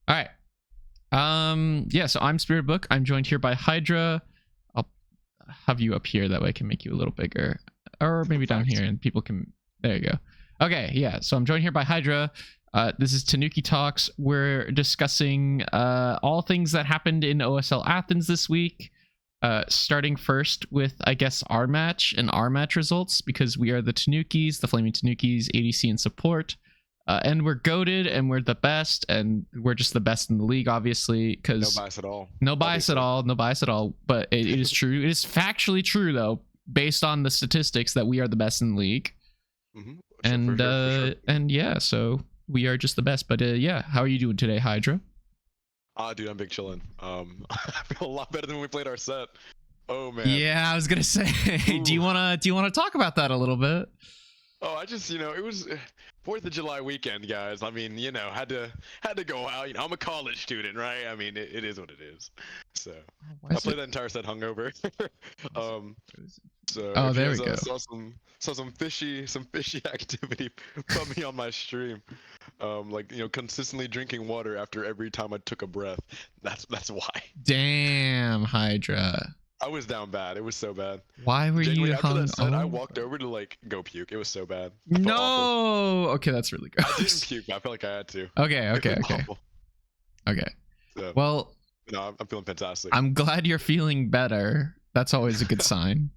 All right. Yeah, so I'm Spirit Book. I'm joined here by Hydra. I'll have you up here, that way I can make you a little bigger. Or maybe down here and people can... There you go. Okay, yeah, so I'm joined here by Hydra. This is Tanuki Talks. We're discussing all things that happened in OSL Athens this week. Starting first with, I guess, our match and our match results, because we are the Tanukis, the Flaming Tanukis, ADC and support. And we're goated, and we're the best, and we're just the best in the league, obviously. Because no bias at all. No bias at all. No bias at all. But it is true. It is factually true, though, based on the statistics, that we are the best in the league. Mm-hmm. And yeah, so we are just the best. But yeah, how are you doing today, Hydra? Dude, I'm big chillin'. I feel a lot better than when we played our set. Oh man. Yeah, I was gonna say. do you wanna talk about that a little bit? Oh, I just, it was 4th of July weekend, guys. I mean, had to go out. I'm a college student, right? I mean, it is what it is. So I played that entire set hungover. So oh, there we go. Saw some fishy activity from me on my stream. Consistently drinking water after every time I took a breath. That's why. Damn, Hydra. I was down bad. It was so bad. Why were you after that set, I walked over to go puke. It was so bad. No. Okay, that's really gross. I didn't puke. But I felt like I had to. Okay. So, well, no, I'm feeling fantastic. I'm glad you're feeling better. That's always a good sign.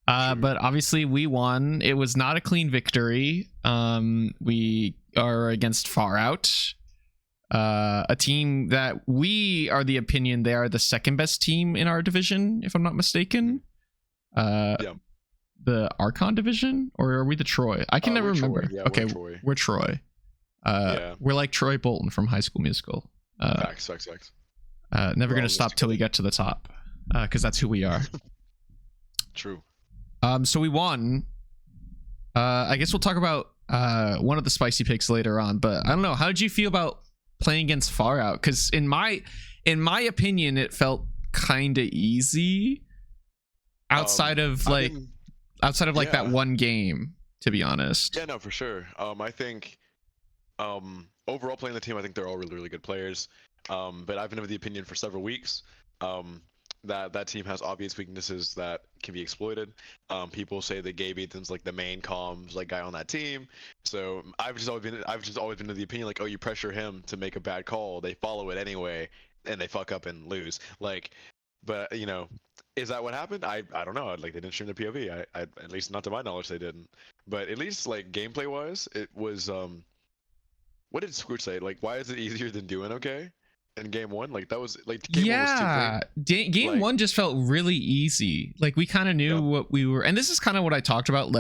But obviously we won. It was not a clean victory. We are against Far Out. A team that we are the opinion they are the second best team in our division, if I'm not mistaken. Yeah. The Archon division, or are we the Troy? I can never remember. Yeah, okay, we're Troy. Yeah. We're like Troy Bolton from High School Musical. Facts. Never gonna stop till we get to the top, because that's who we are. True. So we won. I guess we'll talk about one of the spicy picks later on, but I don't know. How did you feel about playing against Far Out? Because in my opinion, it felt kind of easy outside of that one game, to be honest. Yeah, no, for sure. I think overall playing the team, I think they're all really, really good players. But I've been of the opinion for several weeks that team has obvious weaknesses that can be exploited. People say that Gabe Ethan's like the main comms guy on that team. So I've just always been of the opinion oh, you pressure him to make a bad call, they follow it anyway, and they fuck up and lose. But is that what happened? I don't know. They didn't stream the POV. I at least not to my knowledge they didn't. But at least gameplay wise, it was what did Squirt say? Why is it easier than doing okay? In game one, that was game one just felt really easy. We kind of knew what we were, and this is kind of what I talked about,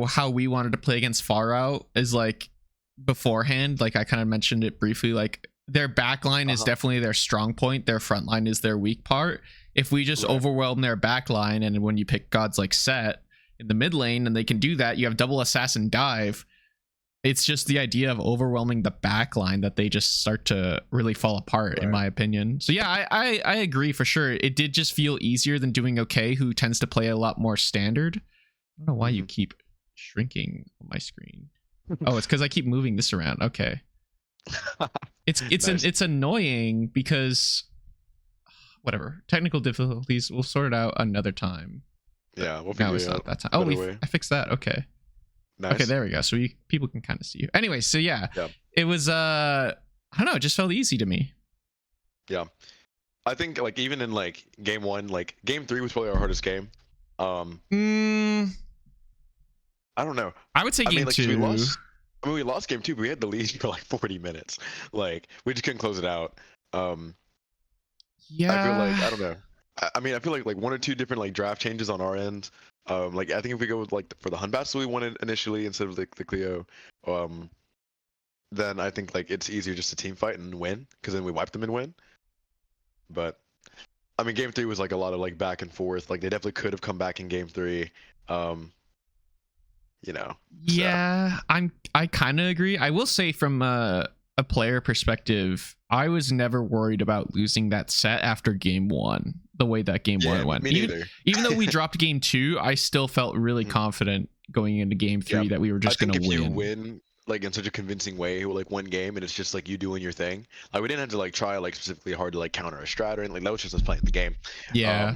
how we wanted to play against Far Out is beforehand. I kind of mentioned it briefly. Their backline is definitely their strong point, their front line is their weak part. If we just overwhelm their backline, and when you pick gods like Set in the mid lane and they can do that, you have double assassin dive. It's just the idea of overwhelming the backline that they just start to really fall apart, in my opinion. So yeah, I agree for sure. It did just feel easier than doing okay, who tends to play a lot more standard. I don't know why you keep shrinking on my screen. Oh, it's because I keep moving this around. Okay. It's nice. It's annoying because whatever. Technical difficulties, we'll sort it out another time. Yeah, we'll figure it out. Not that time. Oh, I fixed that. Okay. Nice. Okay, there we go. So people can kind of see you. Anyway, so yeah, It was I don't know, it just felt easy to me. Yeah, I think even in game one, game 3 was probably our hardest game. I don't know. I would say game 2. We lost game 2, but we had the lead for 40 minutes. We just couldn't close it out. Yeah. I feel I don't know. I feel like one or two different draft changes on our end. I think if we go with for the Hun battle we wanted initially instead of the Cleo, then I think it's easier just to team fight and win, because then we wipe them and win. But game 3 was a lot of back and forth. They definitely could have come back in game 3. Yeah, I kind of agree. I will say from a player perspective, I was never worried about losing that set after game 1, the way that game 1 went. Me neither. Even though we dropped game 2, I still felt really confident going into game 3 that we were just going to win. If you win like in such a convincing way, like one game, and it's just like you doing your thing. Like we didn't have to like try like specifically hard to like counter a strat or anything. Like that was just us playing the game. Yeah.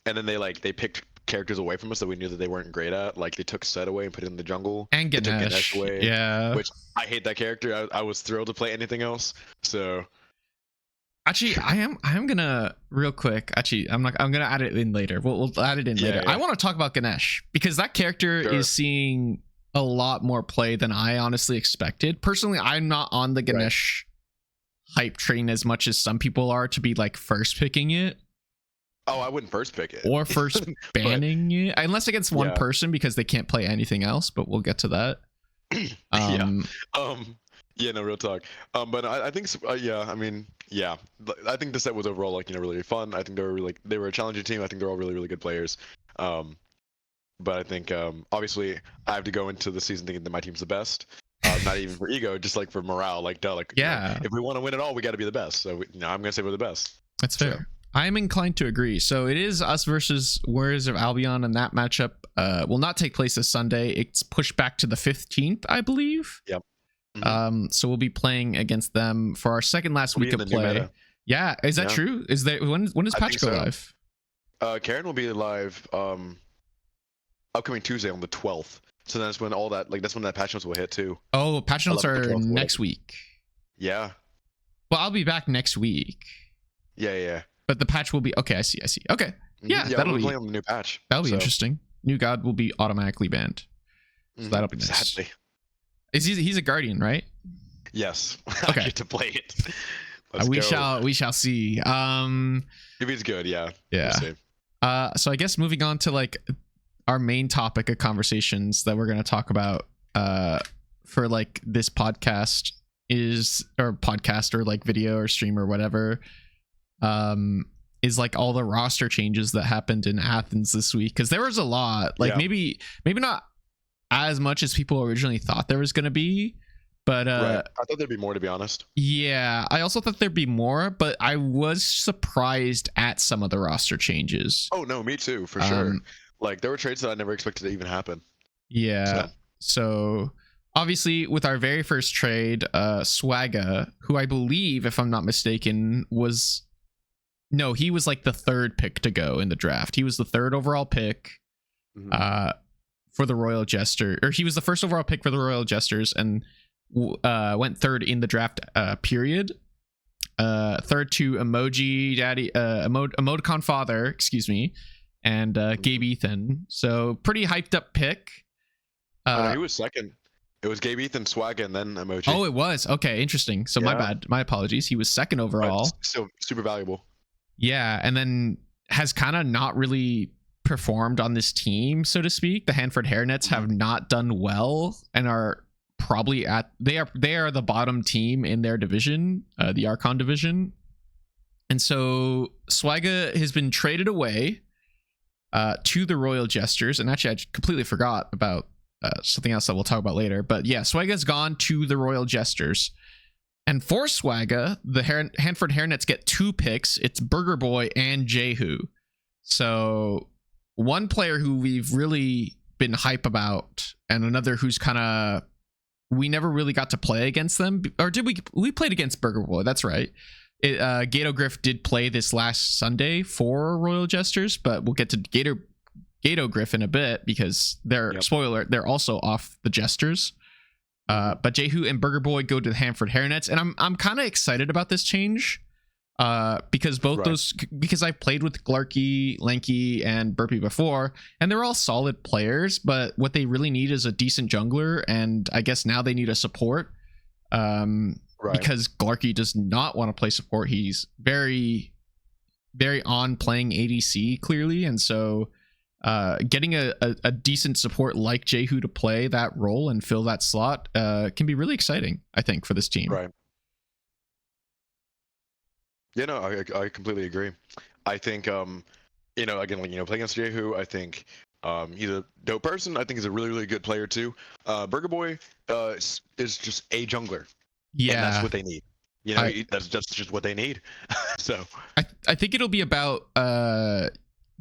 And then they picked characters away from us that we knew that they weren't great at. Like they took Set away and put it in the jungle. And They took Ganesh. away, Yeah. which I hate that character. I was thrilled to play anything else. So actually, I am gonna real quick. Actually, I'm gonna add it in later. We'll add it in later. Yeah. I want to talk about Ganesh because that character is seeing a lot more play than I honestly expected. Personally, I'm not on the Ganesh hype train as much as some people are to be like first picking it. Oh, I wouldn't first pick it. Or first banning it. Unless against one person because they can't play anything else, but we'll get to that. Yeah, no, real talk. But I think, I mean, yeah, I think the set was overall like, really fun. I think they were a challenging team. I think they're all really, really good players. But I think, obviously, I have to go into the season thinking that my team's the best. Not even for ego, just like for morale. Like, duh, like, if we want to win it all, we got to be the best. So, I'm gonna say we're the best. That's fair. So. I'm inclined to agree. So it is us versus Warriors of Albion, and that matchup will not take place this Sunday. It's pushed back to the 15th, I believe. Yep. So we'll be playing against them for our second last week of play. Yeah, is that true? Is there when does patch go live? Karen will be live upcoming Tuesday on the 12th. So that's when that's when that patch notes will hit too. Oh, patch notes are next week. Yeah. Well, I'll be back next week. Yeah. But the patch will be okay. I see. Okay. Yeah, that'll be playing on the new patch. That'll be interesting. New God will be automatically banned. So that'll be nice. Sadly. He's a guardian, right? Yes. Okay. I get to play it. We shall see. If he's good, yeah. Yeah. We'll see. So I guess moving on to like our main topic of conversations that we're going to talk about for like this podcast or like video or stream or whatever is like all the roster changes that happened in Athens this week, because there was a lot. Like maybe not as much as people originally thought there was going to be, but I thought there'd be more, to be honest. Yeah, I also thought there'd be more, but I was surprised at some of the roster changes. Oh no, me too, for sure. Like there were trades that I never expected to even happen. Yeah. So obviously with our very first trade, Swagga, who I believe, if I'm not mistaken, he was like the third pick to go in the draft. He was the third overall pick for the Royal Jester, or he was the first overall pick for the Royal Jesters and went third in the draft period. Third to Emoji Daddy, Emoticon Father, excuse me, and Gabe Ethan. So pretty hyped up pick. He was second. It was Gabe Ethan, Swagga, and then Emoji. Oh, it was. Okay, interesting. So my bad. My apologies. He was second overall. Still super valuable. Yeah, and then has kind of not really performed on this team, so to speak. The Hanford Hairnets have not done well and are probably they are the bottom team in their division, the Archon division. And so Swagga has been traded away to the Royal Jesters. And actually, I completely forgot about something else that we'll talk about later. But yeah, Swagga's gone to the Royal Jesters. And for Swagga, the Hanford Hairnets get 2 picks. It's Burger Boy and Jehu. So one player who we've really been hype about, and another who's kind of, we never really got to play against them. Or did we played against Burger Boy? That's right. Gato Griff did play this last Sunday for Royal Jesters, but we'll get to Gato Griff in a bit because spoiler, they're also off the Jesters. But Jehu and Burger Boy go to the Hanford Hairnets, and I'm kind of excited about this change because because I've played with Glarky, Lanky, and Burpee before, and they're all solid players, but what they really need is a decent jungler, and I guess now they need a support because Glarky does not want to play support. He's very, very on playing ADC clearly, and so getting a decent support like Jehu to play that role and fill that slot can be really exciting, I think, for this team. Right. Yeah, no, I completely agree. I think, again, playing against Jehu, I think he's a dope person. I think he's a really, really good player too. Burger Boy is just a jungler. Yeah, and that's what they need. That's just what they need. So I think it'll be about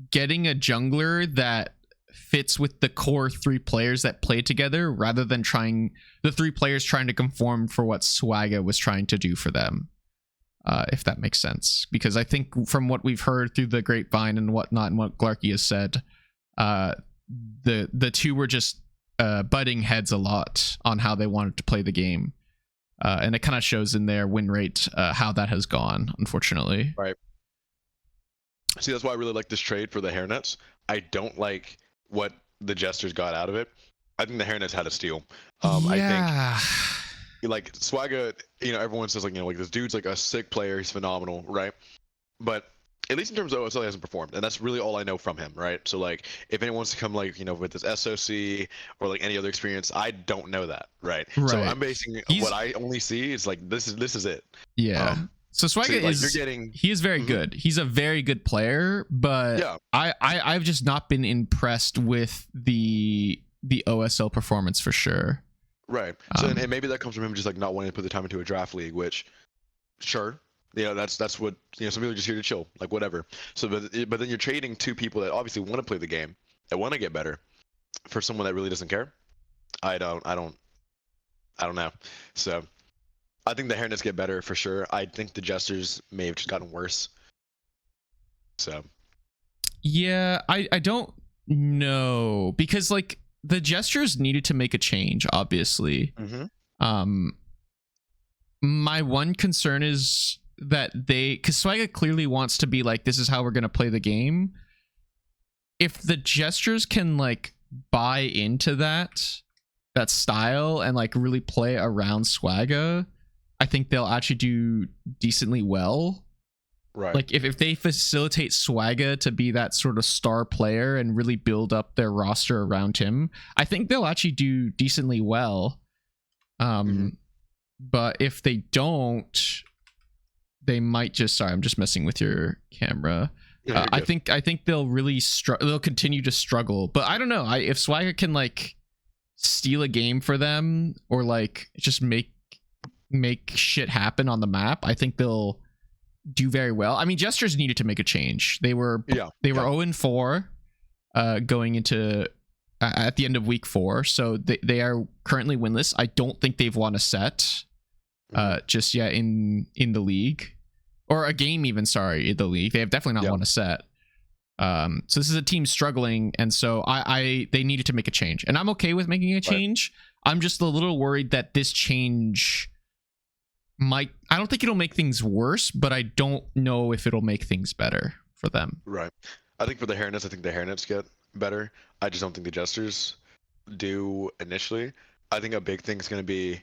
getting a jungler that fits with the core 3 players that play together, rather than the 3 players trying to conform for what Swagga was trying to do for them. If that makes sense, because I think from what we've heard through the grapevine and whatnot, and what Glarky has said, the 2 were just butting heads a lot on how they wanted to play the game, and it kind of shows in their win rate how that has gone, unfortunately. Right. See, that's why I really like this trade for the hairnets. I don't like what the Jesters got out of it. I think the hairnets had a steal. I think like Swagga, everyone says like this dude's like a sick player, he's phenomenal, right? But at least in terms of OSL, he hasn't performed, and that's really all I know from him, right? So like, if anyone wants to come with this SOC or like any other experience, I don't know that, right? So I'm basing what I only see is like this is it. Yeah. So Swagga he is very good. He's a very good player, but I've just not been impressed with the OSL performance for sure. Right. So and maybe that comes from him just like not wanting to put the time into a draft league, which sure. That's what some people are just here to chill, like whatever. So but then you're trading 2 people that obviously want to play the game, that want to get better, for someone that really doesn't care. I don't know. So I think the hairnets get better for sure. I think the Jesters may have just gotten worse. So yeah, I don't know, because like the Jesters needed to make a change, obviously. My one concern is that because Swagga clearly wants to be like, this is how we're going to play the game. If the Jesters can like buy into that style and like really play around Swagga, I think they'll actually do decently well. Right. Like if they facilitate Swagga to be that sort of star player and really build up their roster around him, I think they'll actually do decently well. But if they don't, they might just, sorry, I'm just messing with your camera. Yeah, I think they'll really they'll continue to struggle. But I don't know. If Swagga can like steal a game for them, or like just make shit happen on the map, I think they'll do very well. I mean, Jesters needed to make a change. They were 0-4 going into at the end of week 4, so they are currently winless. I don't think they've won a set just yet in the league, or a game even. Sorry, in the league, they have definitely not won a set. So this is a team struggling, and so they needed to make a change, and I'm okay with making a change. I'm just a little worried that this change I don't think it'll make things worse, but I don't know if it'll make things better for them. Right. I think for the hairnets, I think the hairnets get better. I just don't think the Jesters do initially. I think a big thing is going to be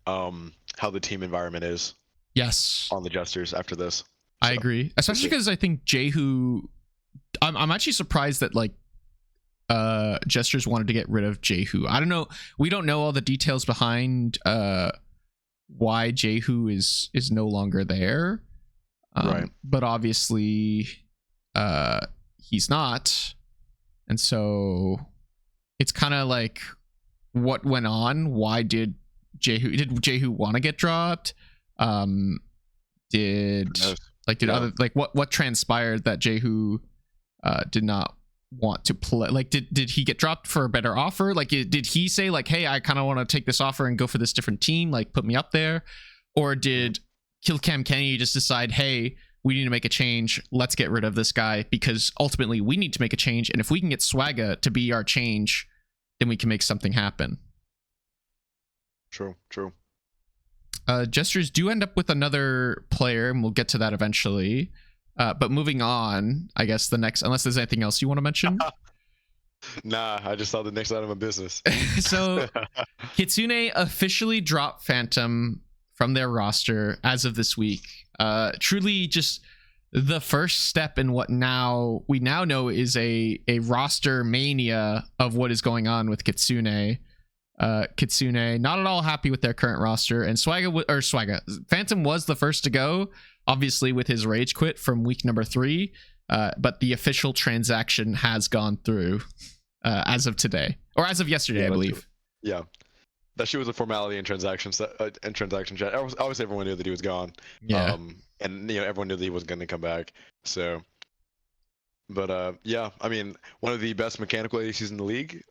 how the team environment is. Yes. On the Jesters after this. I agree, especially because I think Jehu. I'm actually surprised that like Jesters wanted to get rid of Jehu. I don't know. We don't know all the details behind why Jehu is no longer there. Right. But obviously he's not. And so it's kind of like, what went on? Why did Jehu want to get dropped? Did other, like what transpired that Jehu did not want to play? Like did he get dropped for a better offer? Like did he say like, hey, I kind of want to take this offer and go for this different team, like put me up there? Or did Killcam Kenny just decide, hey, we need to make a change, let's get rid of this guy, because ultimately we need to make a change, and if we can get Swagga to be our change, then we can make something happen. True. Jesters do end up with another player, and we'll get to that eventually. But moving on, I guess the next, unless there's anything else you want to mention. Nah, I just saw the next item of business. So Kitsune officially dropped Phantom from their roster as of this week. Truly just the first step in what we now know is a roster mania of what is going on with Kitsune. Kitsune not at all happy with their current roster, and Phantom was the first to go, obviously with his rage quit from week number 3, but the official transaction has gone through as of today, or as of yesterday, I believe. Yeah, that shit was a formality in transaction chat. Obviously everyone knew that he was gone. And everyone knew that he wasn't going to come back. So Yeah, I mean, one of the best mechanical ADCs in the league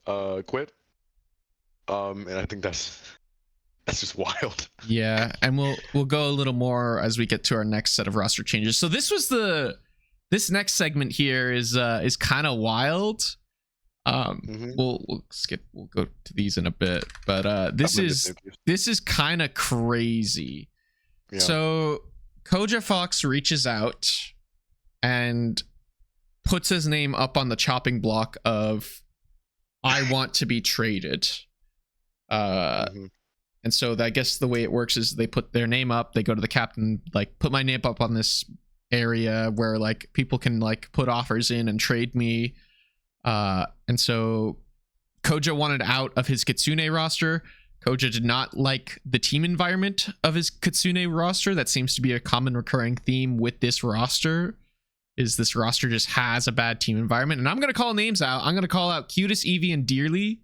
quit. And I think that's just wild. Yeah, and we'll go a little more as we get to our next set of roster changes. So this next segment here is kind of wild. We'll skip. We'll go to these in a bit, but this is kind of crazy. Yeah. So Koja Fox reaches out and puts his name up on the chopping block of I want to be traded. And so I guess the way it works is they put their name up, they go to the captain, like, put my name up on this area where like people can like put offers in and trade me. And so Koja wanted out of his Kitsune roster. Koja did not like the team environment of his Kitsune roster. That seems to be a common recurring theme with this roster, is this roster just has a bad team environment. And I'm going to call names out. I'm going to call out Cutest, Eevee, and Dearly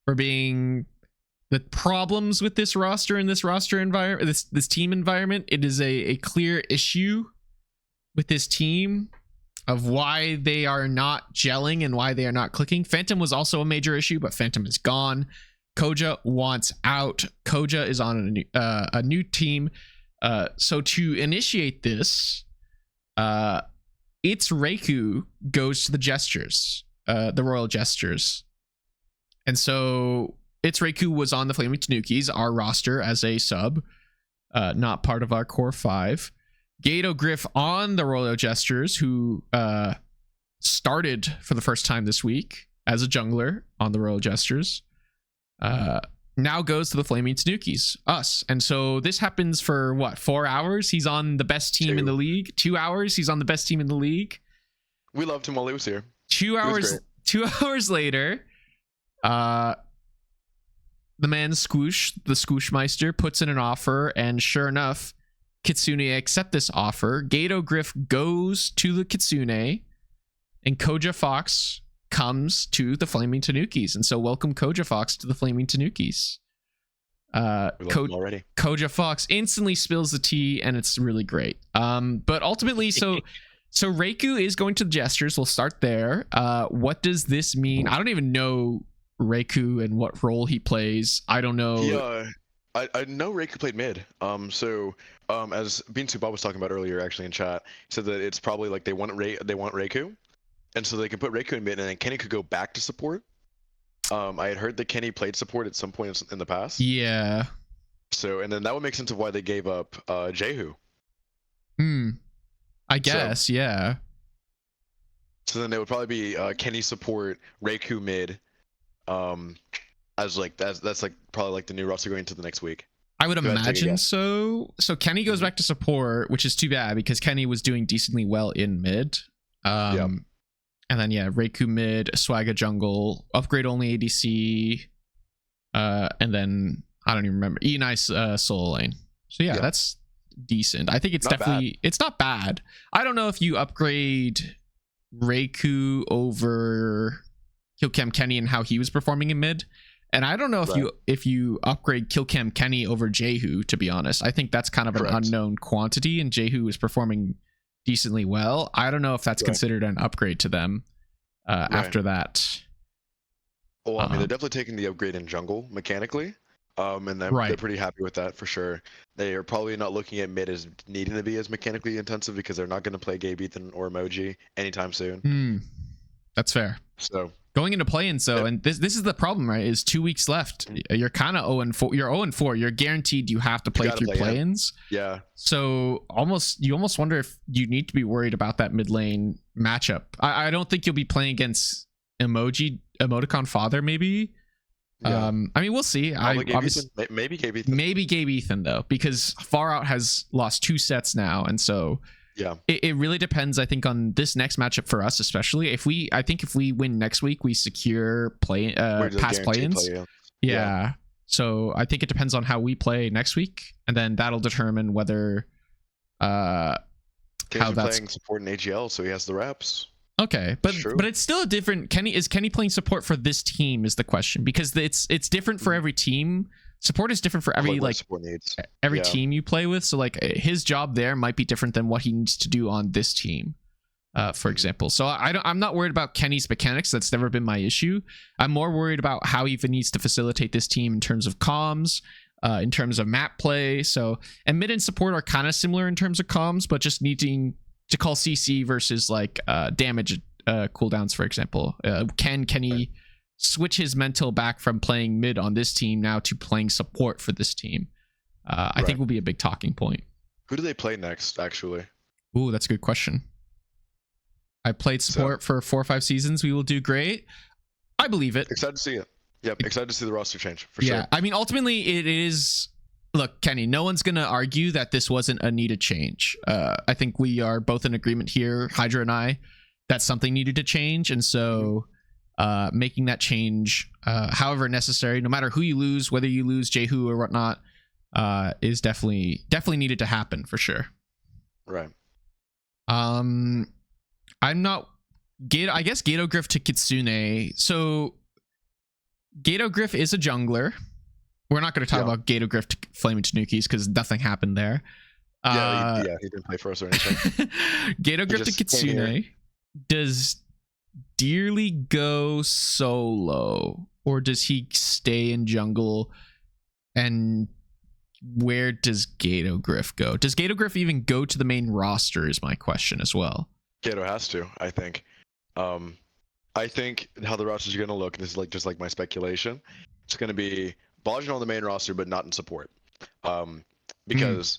for being the problems with this roster and this roster environment, this team environment. It is a clear issue with this team of why they are not gelling and why they are not clicking. Phantom was also a major issue, but Phantom is gone. Koja wants out. Koja is on a new team. So to initiate this, it's Reiku goes to the Gestures, the Royal Gestures. And so it's Reiku was on the Flaming Tanukis, our roster as a sub, not part of our core 5. Gato Griff on the Royal Gestures, who started for the first time this week as a jungler on the Royal Gestures, now goes to the Flaming Tanukis, us. And so this happens for what, 4 hours? He's on the best team in the league. 2 hours, he's on the best team in the league. We loved him while he was here. 2 hours. 2 hours later, the man Squoosh, the Squooshmeister, puts in an offer, and sure enough, Kitsune accept this offer. Gato Griff goes to the Kitsune, and Koja Fox comes to the Flaming Tanukis. And so welcome Koja Fox to the Flaming Tanukis. Koja Fox instantly spills the tea, and it's really great. But ultimately, so Reiku is going to the Gestures. We'll start there. What does this mean? I don't even know Reiku and what role he plays. I don't know. Yeah, I know Reiku played mid. As Binsu Bob was talking about earlier, actually in chat, he said that it's probably like they want Reiku, and so they can put Reiku in mid, and then Kenny could go back to support. I had heard that Kenny played support at some point in the past. Yeah. So, and then that would make sense of why they gave up Jehu. I guess, yeah. So then it would probably be Kenny support, Reiku mid. That's like probably like the new roster going into the next week. I would imagine so. So Kenny goes back to support, which is too bad because Kenny was doing decently well in mid. And then Reiku mid, Swagga jungle, upgrade only ADC, and then I don't even remember nice solo lane. So that's decent. I think it's it's not bad. I don't know if you upgrade Reiku over Killcam Kenny and how he was performing in mid. And I don't know if you upgrade Killcam Kenny over Jehu, to be honest. I think that's kind of an unknown quantity, and Jehu is performing decently well. I don't know if that's considered an upgrade to them after that. Well, I mean, they're definitely taking the upgrade in jungle mechanically, and they're pretty happy with that for sure. They are probably not looking at mid as needing to be as mechanically intensive because they're not going to play Gabe Ethan or Emoji anytime soon. That's fair. So going into play-ins though, and this is the problem, right? Is 2 weeks left. You're kind of 0-4. You're 0-4. You're guaranteed you have to play through play-ins. Yeah. So you almost wonder if you need to be worried about that mid lane matchup. I don't think you'll be playing against Emoticon Father, maybe. I mean, we'll see. Maybe Gabe Ethan. Maybe Gabe Ethan though, because Far Out has lost 2 sets now, and so. Yeah, it really depends. I think on this next matchup for us, especially if we win next week, we secure past play-ins. Yeah. So I think it depends on how we play next week, and then that'll determine whether how that's playing support in AGL, so he has the reps. Okay, but it's still a different. Is Kenny playing support for this team is the question, because it's different for every team. Support is different for every team you play with, so like his job there might be different than what he needs to do on this team. for example. So I'm not worried about Kenny's mechanics. That's never been my issue. I'm more worried about how he needs to facilitate this team in terms of comms, in terms of map play. So, and mid and support are kind of similar in terms of comms, but just needing to call CC versus like damage cooldowns, for example. Can he switch his mental back from playing mid on this team now to playing support for this team? I think will be a big talking point. Who do they play next, actually? Ooh, that's a good question. I played support for 4 or 5 seasons. We will do great. I believe it. Excited to see it. Yep, excited to see the roster change, for sure. Yeah, I mean, ultimately, it is... Look, Kenny, no one's going to argue that this wasn't a needed change. I think we are both in agreement here, Hydra and I, that something needed to change. And so making that change, however necessary, no matter who you lose, whether you lose Jehu or whatnot, is definitely needed to happen, for sure. Right. I'm not I guess Gato Griff to Kitsune. So Gato Griff is a jungler. We're not going to talk about Gato Griff to Flaming Tanukis because nothing happened there. Yeah, he didn't play for us or anything. Gato Griff to Kitsune. Does Dearly go solo, or does he stay in jungle? And where does Gato Griff go? Does Gato Griff even go to the main roster is my question as well. Gato has to, I think. I think how the rosters are going to look, this is like just like my speculation, it's going to be Bajan on the main roster, but not in support. Because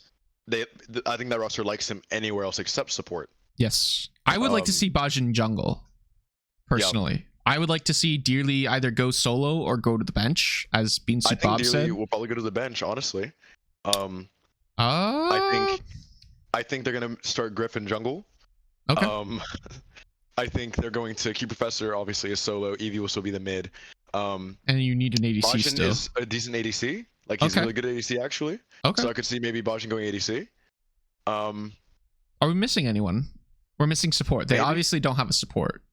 I think that roster likes him anywhere else except support. Yes. I would like to see Bajan jungle, personally. Yep. I would like to see Dearly either go solo or go to the bench, as Bean Soup Bob said. Dearly will probably go to the bench, honestly. I think they're going to start Griffin jungle. Okay. I think they're going to keep Professor, obviously, as solo. Eevee will still be the mid. And you need an ADC Bajan still. is a decent ADC. Like, he's really good at ADC, actually. Okay. So I could see maybe Bajan going ADC. Are we missing anyone? We're missing support. They obviously don't have a support.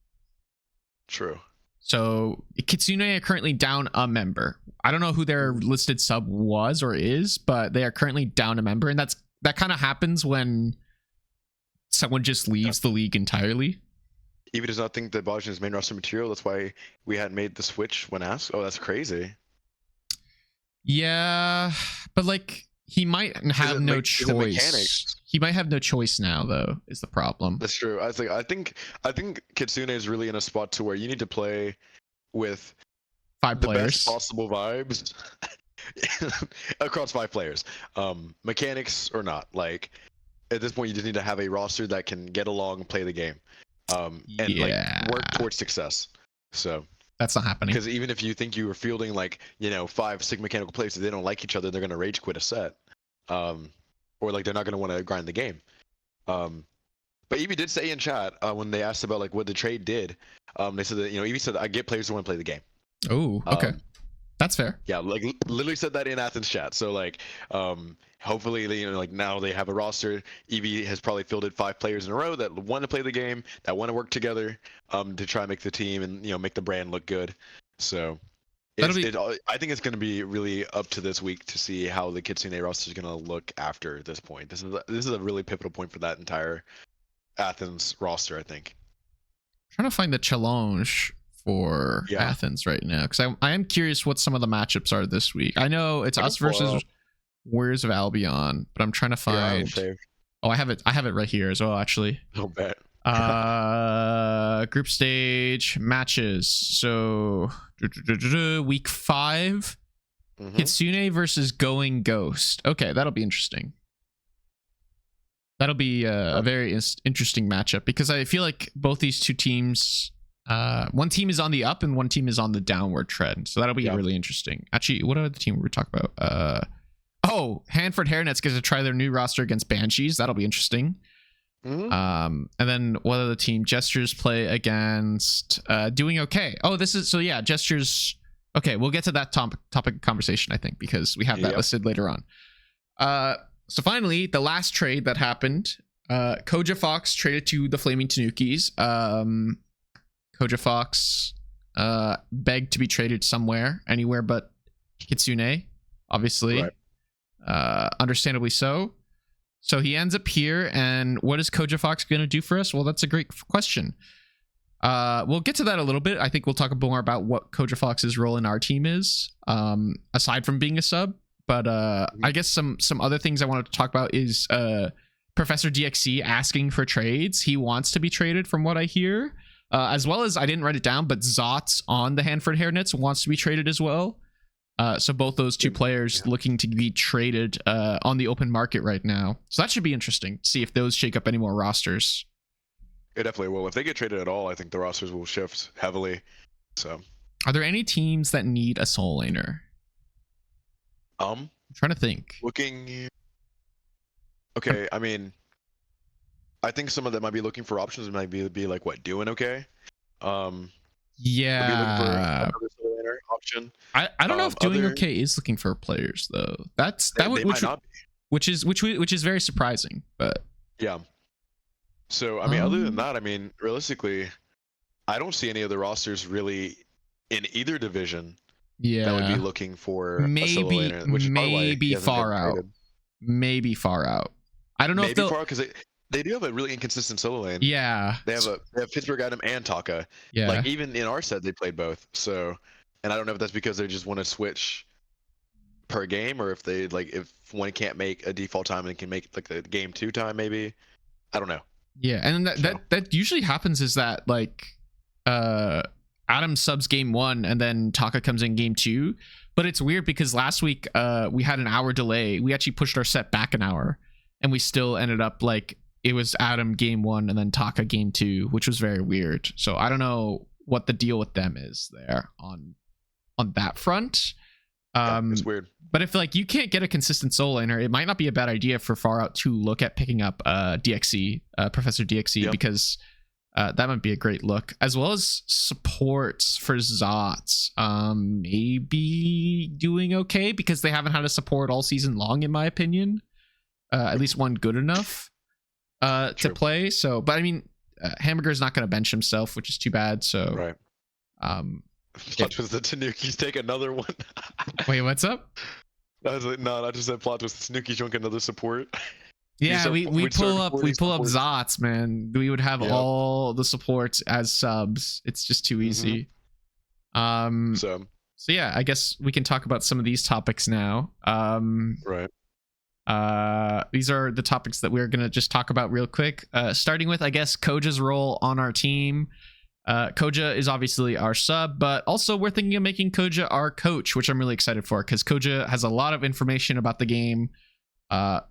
True. So Kitsune are currently down a member. I don't know who their listed sub was or is, but they are currently down a member, and that kind of happens when someone just leaves the league entirely. Eevee does not think that Bajan is main roster material. That's why we hadn't made the switch when asked. Oh, that's crazy. Yeah, but like he might have no choice. He might have no choice now, though, is the problem. That's true. I think Kitsune is really in a spot to where you need to play with 5 players. The best possible vibes across 5 players. Mechanics or not. Like, at this point, you just need to have a roster that can get along, play the game, and like work towards success. So that's not happening. Because even if you think you were fielding like 5 sick mechanical players, if they don't like each other, they're gonna rage quit a set, or like they're not gonna want to grind the game. But Eevee did say in chat when they asked about like what the trade did, they said that Eevee said I get players who want to play the game. Oh, okay. That's fair. Yeah, like literally said that in Athens chat. So like, hopefully they, like now they have a roster. Eevee has probably fielded 5 players in a row that want to play the game, that want to work together, to try and make the team and make the brand look good. So, I think it's going to be really up to this week to see how the Kitsune roster is going to look after this point. This is a really pivotal point for that entire Athens roster, I think. I'm trying to find the challenge for Athens right now, because I am curious what some of the matchups are this week. I know it's us versus Warriors of Albion, but I'm trying to find. I have it right here as well, actually. I'll bet. Group stage matches. So week 5, Kitsune versus Going Ghost. Okay, that'll be interesting. That'll be a very interesting matchup, because I feel like both these two teams, one team is on the up and one team is on the downward trend. So that'll be really interesting. Actually, what other team were we talking about? Hanford Hairnets get to try their new roster against Banshees. That'll be interesting. And then what other team? Gestures play against Doing Okay. Gestures. Okay, we'll get to that topic of conversation, I think, because we have that listed later on. So finally, the last trade that happened, Koja Fox traded to the Flaming Tanukis. Koja Fox begged to be traded anywhere but Kitsune, obviously. Right. Understandably so. So he ends up here, and what is Koja Fox going to do for us? Well, that's a great question. We'll get to that a little bit. I think we'll talk more about what Koja Fox's role in our team is, aside from being a sub. But I guess some other things I wanted to talk about is Professor DXC asking for trades. He wants to be traded, from what I hear, as well as, I didn't write it down, but Zots on the Hanford Hairnets wants to be traded as well. So both those two players looking to be traded on the open market right now. So that should be interesting. See if those shake up any more rosters. It definitely will. If they get traded at all, I think the rosters will shift heavily. So, are there any teams that need a soul laner? I'm trying to think. Looking. Okay, I mean, I think some of them might be looking for options. Might be like, what, doing okay? Yeah. Looking for another soul laner option. I don't know if doing okay is looking for players though. Which is very surprising, but yeah. So, I mean, other than that, I mean, realistically, I don't see any of the rosters really in either division that would be looking for a solo laner, which is maybe far out. Maybe far out. I don't know if they'll... far out, because they do have a really inconsistent solo lane. Yeah. They have Pittsburgh Adam and Taka. Yeah. Like, even in our set, they played both. So, and I don't know if that's because they just want to switch per game, or if they, like, if one can't make a default time and can make, like, the game 2 time, maybe. I don't know. Yeah, and that usually happens is that, like, Adam subs game 1 and then Taka comes in game 2. But it's weird because last week we had an hour delay. We actually pushed our set back an hour, and we still ended up, like, it was Adam game 1 and then Taka game 2, which was very weird. So I don't know what the deal with them is there on that front. It's weird. But if, like, you can't get a consistent soul laner, it might not be a bad idea for Far Out to look at picking up DXC, Professor DXC, because that might be a great look, as well as supports for Zots. Maybe doing okay because they haven't had a support all season long, in my opinion. At least one good enough to play. So, but I mean, Hamburger's not going to bench himself, which is too bad. So, right. Plot twist, the Tanuki's take another one. Wait, what's up? I was like, no, I just said plot twist. Tanuki's drunk another support. Yeah, we pull up Zots, man. We would have all the supports as subs. It's just too easy. So yeah, I guess we can talk about some of these topics now. Right. These are the topics that we're gonna just talk about real quick. Starting with, I guess, Koja's role on our team. Koja is obviously our sub, but also we're thinking of making Koja our coach, which I'm really excited for because Koja has a lot of information about the game,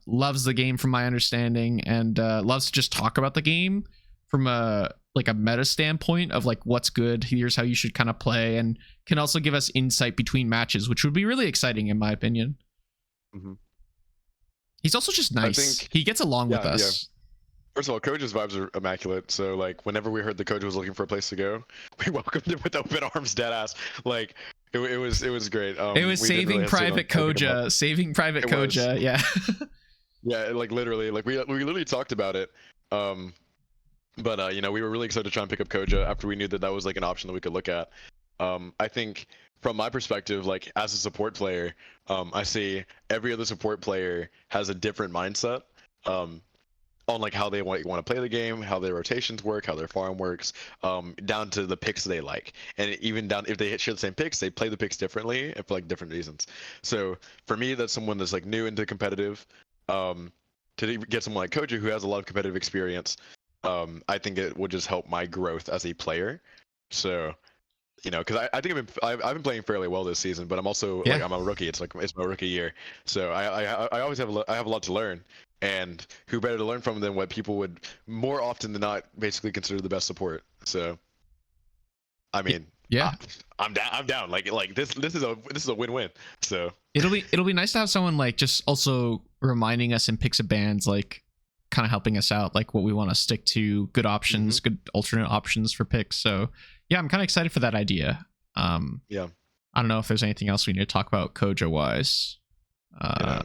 loves the game from my understanding, and loves to just talk about the game from a meta standpoint of, like, what's good, here's how you should kind of play, and can also give us insight between matches, which would be really exciting in my opinion. He's also just nice. He gets along with us. Yeah. First of all, Koja's vibes are immaculate. So, like, whenever we heard that Koja was looking for a place to go, we welcomed him with open arms, dead ass. Like, it was great. It was saving Private Koja. Saving Private Koja. Yeah. Yeah, like, literally, like, we literally talked about it. But you know, we were really excited to try and pick up Koja after we knew that was, like, an option that we could look at. I think from my perspective, like, as a support player, I see every other support player has a different mindset. On, like, how they want to play the game, how their rotations work, how their farm works, down to the picks they like, and even down if they share the same picks, they play the picks differently and for, like, different reasons. So for me, that's someone that's, like, new into competitive. To get someone like Koja who has a lot of competitive experience, I think it would just help my growth as a player. So, you know, because I think I've been playing fairly well this season, but I'm also like, I'm a rookie. It's my rookie year, so I always have a lot to learn. And who better to learn from than what people would more often than not basically consider the best support. So, I mean, yeah, I'm down. Like this is a win-win. So it'll be nice to have someone, like, just also reminding us in picks of bands, like, kind of helping us out, like, what we want to stick to, good options, good alternate options for picks. So yeah, I'm kind of excited for that idea. Yeah, I don't know if there's anything else we need to talk about Koja wise.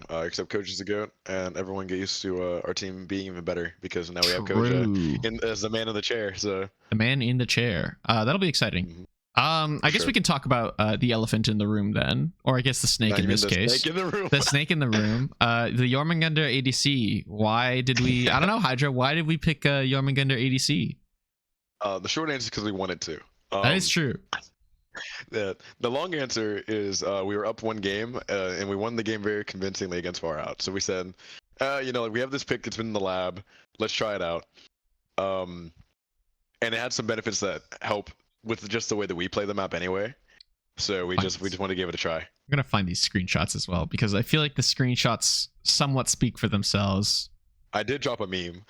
Except Coach is a goat, and everyone get used to our team being even better because now we have Koja as the man in the chair. So the man in the chair, that'll be exciting. I guess we can talk about the elephant in the room then, or I guess the snake in this case. Snake in the room. The snake in the room. The Jormungandr ADC. Why did we? I don't know, Hydra. Why did we pick Jormungandr ADC? The short answer is because we wanted to. That is true. The long answer is we were up one game and we won the game very convincingly against Far Out. So we said, we have this pick that's been in the lab. Let's try it out. And it had some benefits that help with just the way that we play the map anyway. So we just want to give it a try. I'm gonna find these screenshots as well because I feel like the screenshots somewhat speak for themselves. I did drop a meme.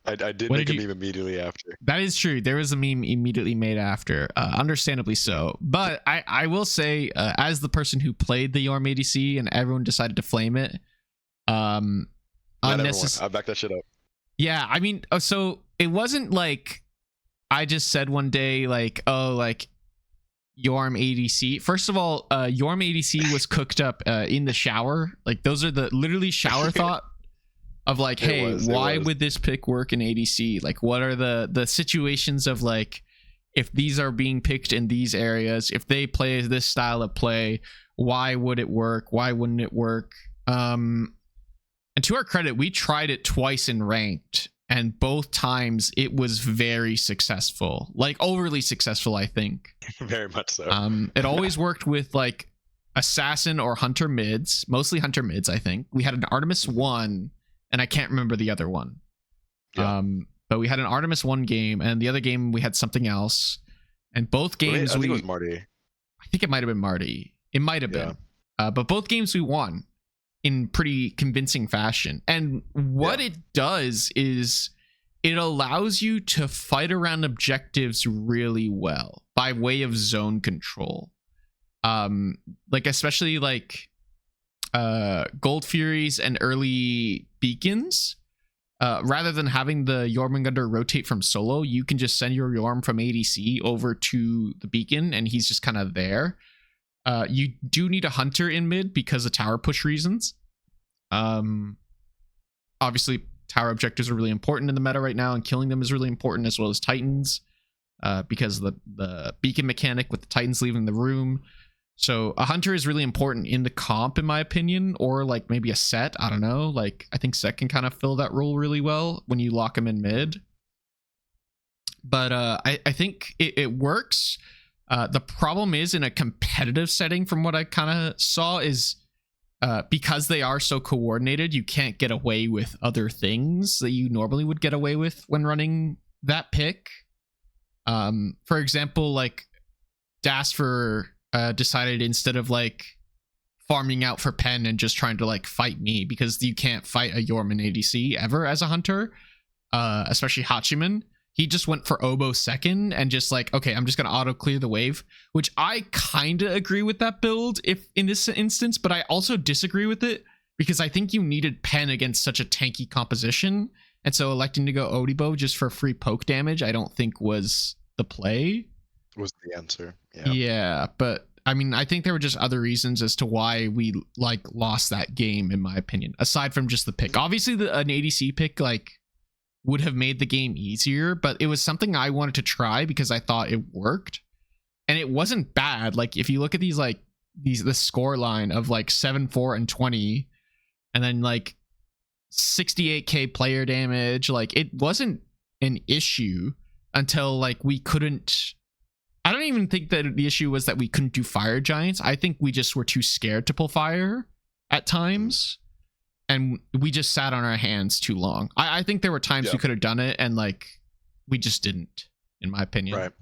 I did make a meme immediately after. That is true. There was a meme immediately made after, understandably so. But I will say, as the person who played the Yorm ADC and everyone decided to flame it, I backed that shit up. Yeah, I mean, so it wasn't like I just said one day like, oh, like Yorm ADC. First of all, Yorm ADC was cooked up in the shower. Like those are the literally shower thought of like, hey, why would this pick work in ADC? Like, what are the situations of like, if these are being picked in these areas, if they play this style of play, why would it work? Why wouldn't it work? And to our credit, we tried it twice in ranked, and both times it was very successful, like overly successful, I think. Very much so. It always worked with like assassin or hunter mids, mostly hunter mids, I think. We had an Artemis 1, and I can't remember the other one. Yeah. But we had an Artemis 1 game, and the other game we had something else. And both games I think it was Marty. I think it might have been Marty. It might have been. But both games we won in pretty convincing fashion. And what it does is it allows you to fight around objectives really well by way of zone control. Like especially like Gold Furies and early beacons. Rather than having the Jormungandr rotate from solo, you can just send your Jorm from ADC over to the beacon and he's just kind of there. You do need a hunter in mid because of tower push reasons. Obviously, tower objectives are really important in the meta right now, and killing them is really important, as well as Titans, because the beacon mechanic with the Titans leaving the room. So a hunter is really important in the comp, in my opinion, or like maybe a set. I don't know. Like I think set can kind of fill that role really well when you lock him in mid. But I think it works. The problem is in a competitive setting, from what I kind of saw, is because they are so coordinated, you can't get away with other things that you normally would get away with when running that pick. For example, like Dasfer decided instead of like farming out for pen and just trying to like fight me, because you can't fight a Yorman ADC ever as a hunter, especially Hachiman. He just went for Oboe second and just like, okay, I'm just going to auto clear the wave, which I kind of agree with that build if in this instance, but I also disagree with it because I think you needed pen against such a tanky composition. And so electing to go Odibo just for free poke damage, I don't think was the play. Was the answer. Yeah, but I mean, I think there were just other reasons as to why we like lost that game, in my opinion, aside from just the pick. Obviously, an ADC pick like would have made the game easier, but it was something I wanted to try because I thought it worked, and it wasn't bad. Like if you look at these like the score line of like 7-4 and 20, and then like 68k player damage, like it wasn't an issue until like we couldn't. I don't even think that the issue was that we couldn't do fire giants. I think we just were too scared to pull fire at times, and we just sat on our hands too long. I think there were times we could have done it, and like we just didn't, in my opinion. Right.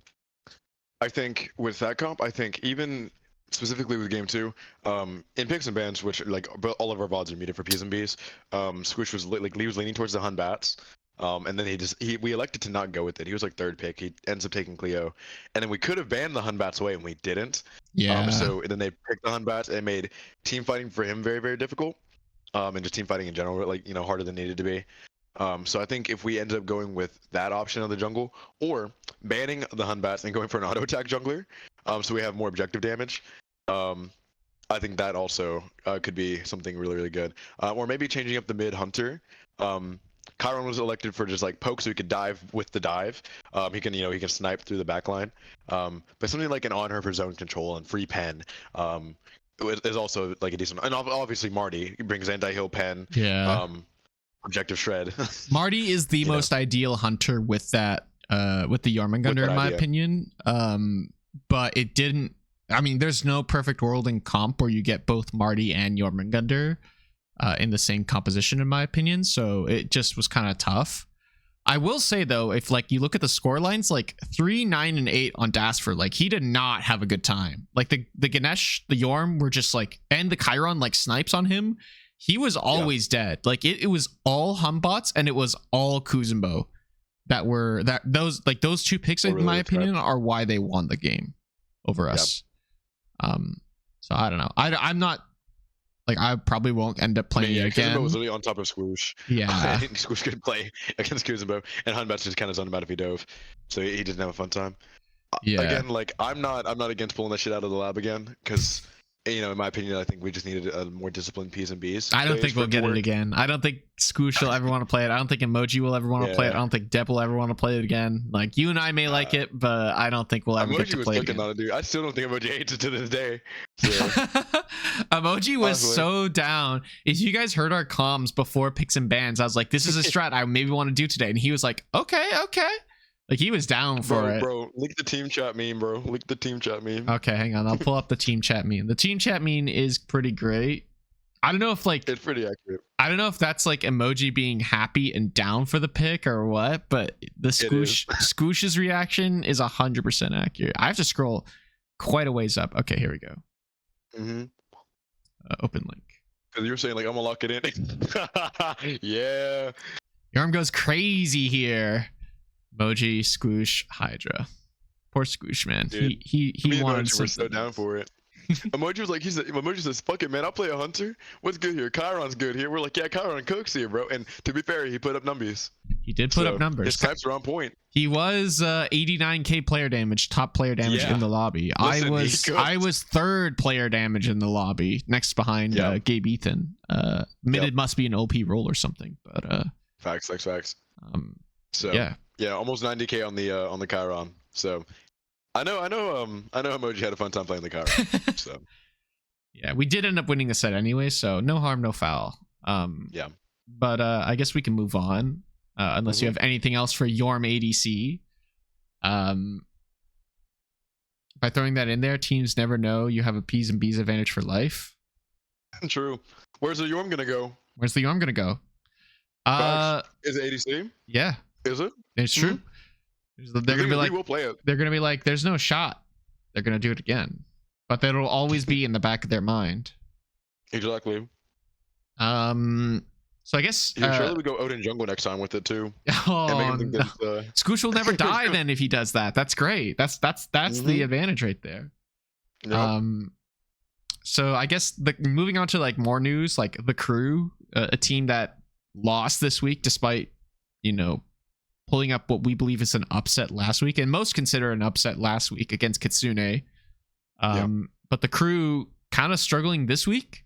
I think with that comp, I think even specifically with game 2, in picks and bans, which like all of our VODs are muted for P's and B's, Squish was like he was leaning towards the Hun Bats. And then we elected to not go with it. He was like third pick. He ends up taking Cleo, and then we could have banned the Hun Bats away, and we didn't. Yeah. So then they picked the Hun Bats and made team fighting for him very, very difficult. And just team fighting in general, like harder than needed to be. So I think if we ended up going with that option of the jungle, or banning the Hun Bats and going for an auto attack jungler, so we have more objective damage. I think that also could be something really, really good. Or maybe changing up the mid hunter. Chiron was elected for just like poke, so he could dive with the dive. He can snipe through the back line. But something like an on her for zone control and free pen is also like a decent. And obviously Marty brings anti-heal pen. Yeah. Objective shred. Marty is the most ideal hunter with that with the Jormungandr in my opinion. But it didn't. I mean, there's no perfect world in comp where you get both Marty and Jormungandr in the same composition, in my opinion. So it just was kind of tough. I will say though, if like you look at the score lines, like 3, 9, and 8 on Dasfer, like he did not have a good time. Like the Ganesh, the Yorm were just like, and the Chiron like snipes on him. He was always dead. Like it was all Humbots and it was all Kuzumbo those two picks, in my opinion, are why they won the game over us. So I don't know. I'm not like, I probably won't end up playing it again. Kuzumbo was really on top of Squoosh. Yeah. Squoosh could play against Kuzumbo, and Hunbats just kind of zoned him out if he dove, so he didn't have a fun time. Yeah. Again, like I'm not against pulling that shit out of the lab again, because in my opinion, I think we just needed a more disciplined P's and B's. I don't think we'll get it again. I don't think Scoosh will ever want to play it. I don't think Emoji will ever want to play it. I don't think Depp will ever want to play it again. Like, you and I may like it, but I don't think we'll ever get to play it again. On it, dude. I still don't think Emoji hates it to this day. So. Emoji was so down. If you guys heard our comms before picks and bans, I was like, this is a strat I maybe want to do today. And he was like, okay. Like, he was down for it. Bro, leak the team chat meme, bro. Leak the team chat meme. Okay, hang on. I'll pull up the team chat meme. The team chat meme is pretty great. I don't know if like it's pretty accurate. I don't know if that's like Emoji being happy and down for the pick or what, but the Scoosh's reaction is 100% accurate. I have to scroll quite a ways up. Okay, here we go. Open link. Because you were saying like, I'm gonna lock it in. Yeah. Your arm goes crazy here. Emoji, Squoosh, Hydra. Poor Squoosh, man. Dude, he wanted something. We're so down for it. Emoji was like, Emoji says, fuck it, man, I'll play a hunter. What's good here? Chiron's good here. We're like, yeah, Chiron cooks here, bro. And to be fair, he put up numbers. He did put up numbers. His types are on point. He was 89k player damage, top player damage in the lobby. Listen, I was third player damage in the lobby, next behind Gabe Ethan. Mid must be an OP role or something, but facts. So yeah, almost 90k on the Chiron. So I know Emoji had a fun time playing the Chiron. So yeah, we did end up winning the set anyway, so no harm, no foul. Yeah. But I guess we can move on. Unless you have anything else for Yorm ADC. By throwing that in there, teams never know you have a P's and B's advantage for life. True. Where's the Yorm gonna go? Is it ADC? Yeah. Is it? It's true. They're gonna be like, will play it. They're gonna be like, there's no shot. They're gonna do it again, but that'll always be in the back of their mind. Exactly. So I guess surely we go Odin jungle next time with it too. Oh, no. Scoosh will never die then if he does that. That's great. That's the advantage right there. Yep. So I guess moving on to like more news, like the crew, a team that lost this week despite pulling up what we believe is an upset last week, and most consider an upset last week against Kitsune. But the crew kind of struggling this week.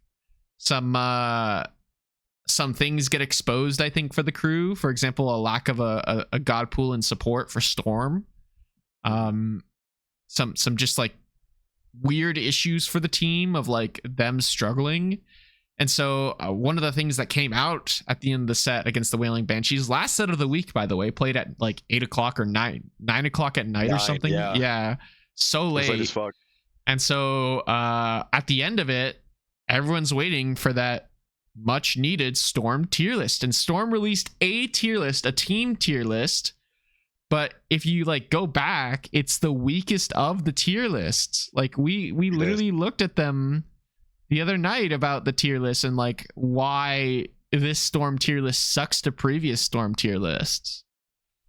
Some things get exposed, I think, for the crew. For example, a lack of a god pool and support for Storm. Some just like weird issues for the team of like them struggling. And so one of the things that came out at the end of the set against the Wailing Banshees, last set of the week, by the way, played at like 8 o'clock or 9 o'clock at night or something. Yeah. So late. Late as fuck. And so at the end of it, everyone's waiting for that much needed Storm tier list. And Storm released a tier list, a team tier list. But if you like go back, it's the weakest of the tier lists. Like we literally looked at them the other night about the tier list and like why this Storm tier list sucks to previous Storm tier lists.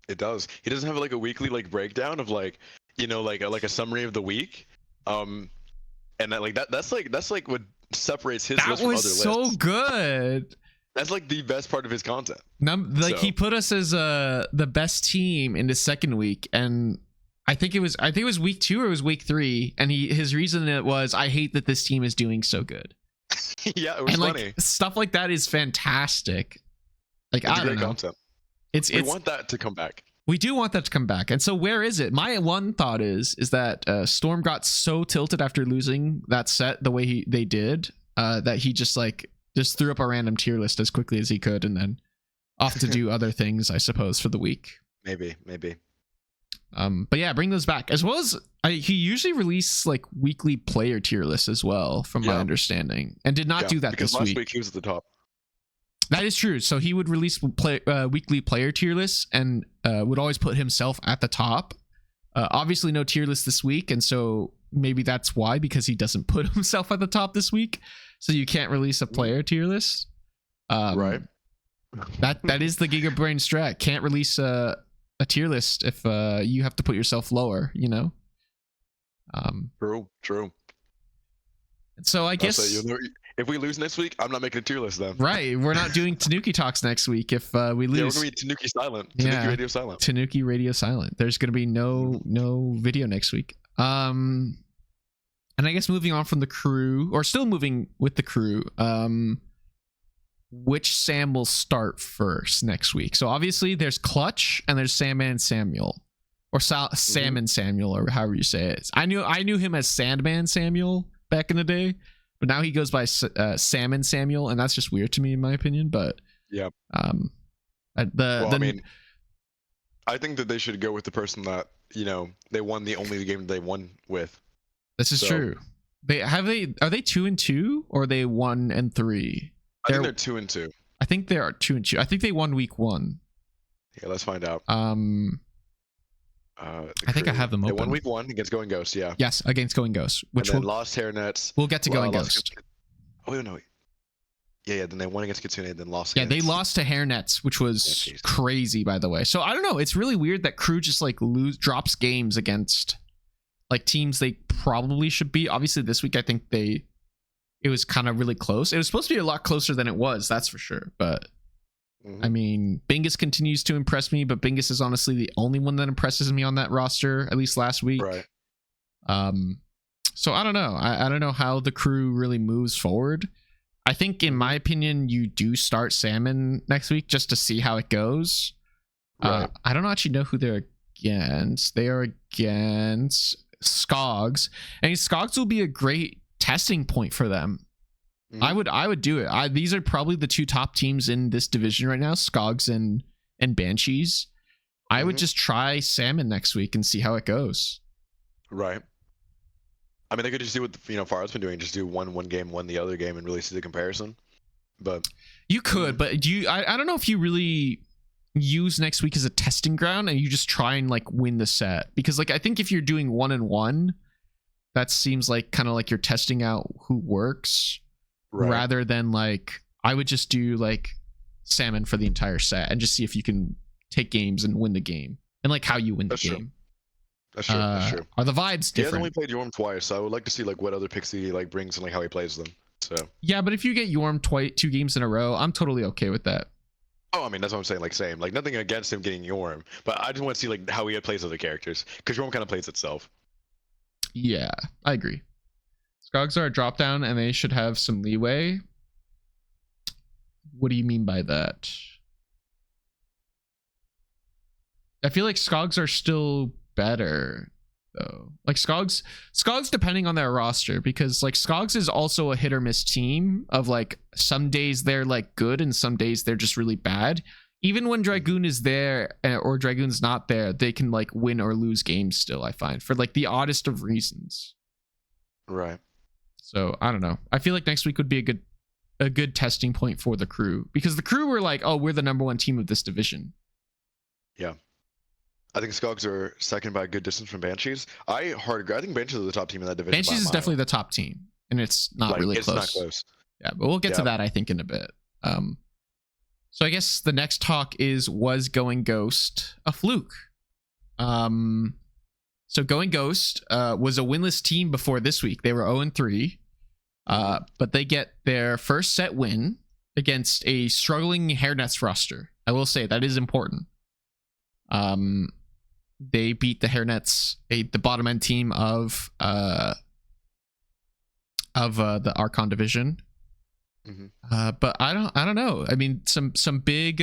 It does. He doesn't have like a weekly like breakdown of like, like a summary of the week. And that's like what separates his list from other lists. That was so good. That's like the best part of his content. He put us as the best team in the second week, and I think it was week 2 or it was week 3, and his reason was, I hate that this team is doing so good. Yeah, it was funny. Like, stuff like that is fantastic. Like, I don't know. Content. We want that to come back. We do want that to come back. And so where is it? My one thought is that Storm got so tilted after losing that set the way they did that he just threw up a random tier list as quickly as he could and then off to do other things, I suppose, for the week. Maybe. But yeah, bring those back. As well as he usually released like weekly player tier lists as well, from my understanding, and did not do that this week. Because last week he was at the top. That is true. So he would release weekly player tier lists and would always put himself at the top. Obviously, no tier list this week, and so maybe that's why, because he doesn't put himself at the top this week. So you can't release a player tier list. Right. That is the Giga Brain strat. Can't release a tier list if you have to put yourself lower. You know. True. So I guess if we lose next week, I'm not making a tier list then. Right, we're not doing Tanuki talks next week if we lose. Yeah, we're gonna be Tanuki silent. Tanuki radio silent. Tanuki radio silent. There's gonna be no video next week. And I guess moving on from the crew, or still moving with the crew, which Sam will start first next week? So obviously there's Clutch and there's Sandman Samuel, or Salmon Samuel, or however you say it. I knew him as Sandman Samuel back in the day, but now he goes by Salmon Samuel, and that's just weird to me, in my opinion. But yeah, I mean, I think that they should go with the person that they won the only game they won with. This is true. Are they 2-2 or are they 1-3? I think they're 2-2. I think they are 2-2. I think they won week 1. Yeah, let's find out. I think I have them open. They won week 1 against Going Ghost. Yeah. Yes, against Going Ghost, which and then lost Hairnets. We'll get to Going Ghost. Oh no. Yeah. Then they won against Kitsune, then lost. Yeah, they lost to Hairnets, which was crazy, by the way. So I don't know. It's really weird that Crew just drops games against teams they probably should beat. Obviously, this week I think it was kind of really close. It was supposed to be a lot closer than it was, that's for sure. But I mean, Bingus continues to impress me, but Bingus is honestly the only one that impresses me on that roster, at least last week. Right. So I don't know. I don't know how the Crew really moves forward. I think, in my opinion, you do start Salmon next week just to see how it goes. Right. I don't actually know who they're against. They are against Skogs, and Skogs will be a great testing point for them. I would do it. These are probably the two top teams in this division right now, Skogs and Banshees. I would just try Salmon next week and see how it goes. Right. I mean, they could just do what Farah's been doing, just do one game, one the other game, and really see the comparison. But you could, but I don't know if you really use next week as a testing ground and you just try and win the set, because I think if you're doing 1-1, that seems kind of you're testing out who works. Right. Rather than I would just do Salmon for the entire set and just see if you can take games and win the game, and how you win the game. That's true. That's true. Are the vibes different? He has only played Yorm twice, so I would like to see what other picks he brings and how he plays them. So yeah, but if you get Yorm 2 games in a row, I'm totally okay with that. Oh, I mean, that's what I'm saying. Same. Nothing against him getting Yorm, but I just want to see how he plays other characters, because Yorm kind of plays itself. Yeah, I agree. Skogs are a drop down and they should have some leeway. What do you mean by that? I feel like Skogs are still better though. Skogs depending on their roster, because Skogs is also a hit or miss team of some days they're good and some days they're just really bad. Even when Dragoon is there or Dragoon's not there, they can win or lose games still, I find, for the oddest of reasons. Right. So I don't know. I feel like next week would be a good testing point for the Crew, because the Crew were we're the number 1 team of this division. Yeah. I think Skogs are second by a good distance from Banshees. I think Banshees are the top team in that division. Banshees is definitely the top team, and it's not really close. It's not close. Yeah, but we'll get to that, I think, in a bit. So I guess the next talk was Going Ghost a fluke? So Going Ghost was a winless team before this week. They were 0-3, but they get their first set win against a struggling Hairnets roster. I will say that is important. They beat the Hairnets, the bottom end team of the Archon division. But I don't know. I mean, some big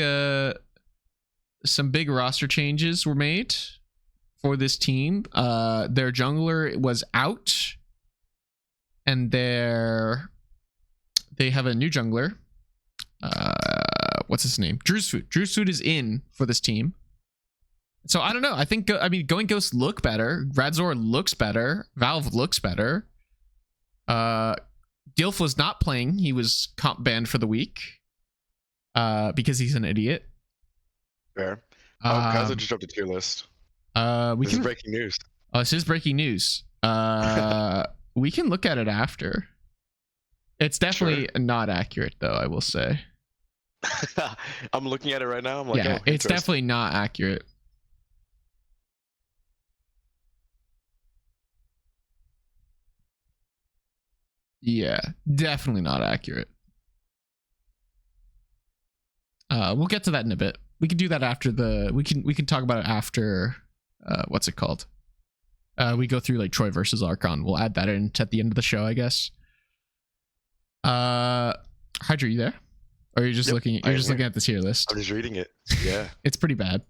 some big roster changes were made for this team. Their jungler was out, and they have a new jungler. What's his name? Drew's Food is in for this team. So I don't know. I think Going Ghost look better. Radzor looks better. Valve looks better. Dilf was not playing. He was comp banned for the week because he's an idiot. Fair. Kaiser just dropped a tier list. This is breaking news. Oh, this is breaking news. We can look at it after. It's definitely not accurate, though, I will say. I'm looking at it right now. I'm like, yeah, it's definitely not accurate. Yeah, definitely not accurate. We'll get to that in a bit. We can do that after we can talk about it after what's it called? We go through like Troy versus Archon. We'll add that in at the end of the show, I guess. Hydra, you there? Or are you just looking at the tier list? I'm just reading it. Yeah. It's pretty bad.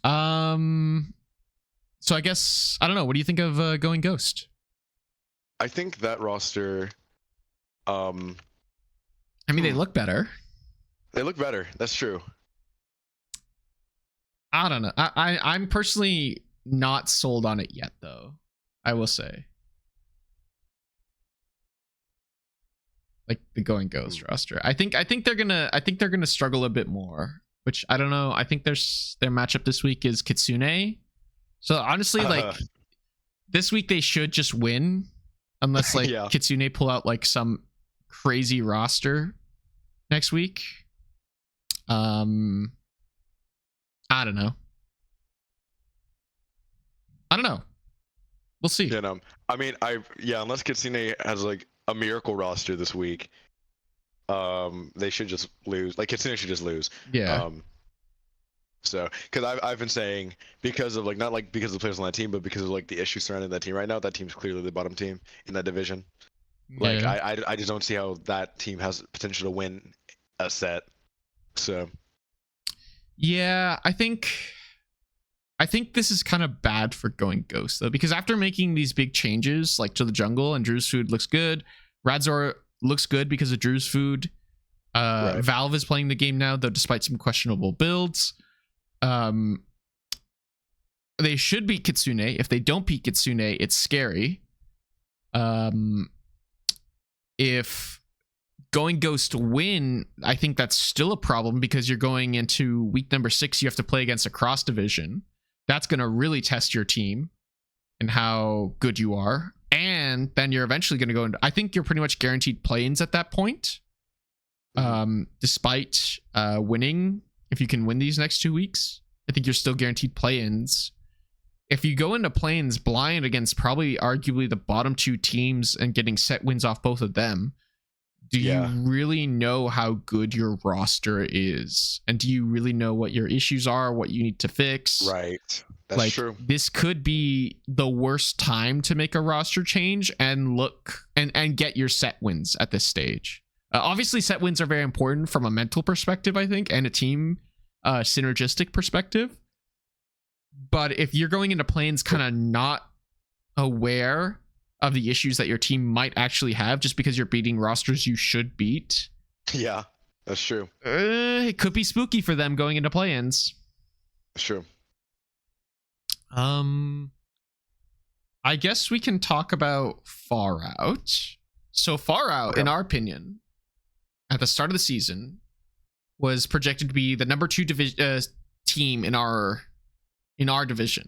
So I guess I don't know. What do you think of Going Ghost? I think that roster. I mean, they look better. They look better. That's true. I don't know. I'm personally not sold on it yet, though. I will say. Like the Going Ghost roster. I think they're gonna struggle a bit more. Which I don't know. I think their matchup this week is Kitsune. So honestly, like this week they should just win. Unless like Kitsune pull out like some crazy roster next week. I don't know. We'll see. Yeah, no. I mean, unless Kitsune has like a miracle roster this week, they should just lose. Like Kitsune should just lose. Yeah. So, because I've been saying because of like not like because of the players on that team, but because of like the issues surrounding that team right now, that team's clearly the bottom team in that division. Like I just don't see how that team has potential to win a set. So. Yeah, I think this is kind of bad for Going Ghost though, because after making these big changes like to the jungle and Drew's Food looks good, Radzor looks good because of Drew's Food. Right. Valve is playing the game now though, despite some questionable builds. They should beat Kitsune. If they don't beat Kitsune, it's scary. If Going Ghost win, I think that's still a problem because you're going into week number 6. You have to play against a cross division. That's going to really test your team and how good you are. And then you're eventually going to go into, I think you're pretty much guaranteed play-ins at that point. Despite winning, if you can win these next 2 weeks, I think you're still guaranteed play-ins. If you go into play-ins blind against probably arguably the bottom 2 teams and getting set wins off both of them, do you really know how good your roster is? And do you really know what your issues are, what you need to fix? Right. That's true. This could be the worst time to make a roster change and look and get your set wins at this stage. Obviously, set wins are very important from a mental perspective, I think, and a team synergistic perspective. But if you're going into play-ins kind of not aware of the issues that your team might actually have just because you're beating rosters you should beat. Yeah, that's true. It could be spooky for them going into play-ins. That's true. I guess we can talk about Far Out. So Far Out, in our opinion, at the start of the season, was projected to be the number 2 team in our division.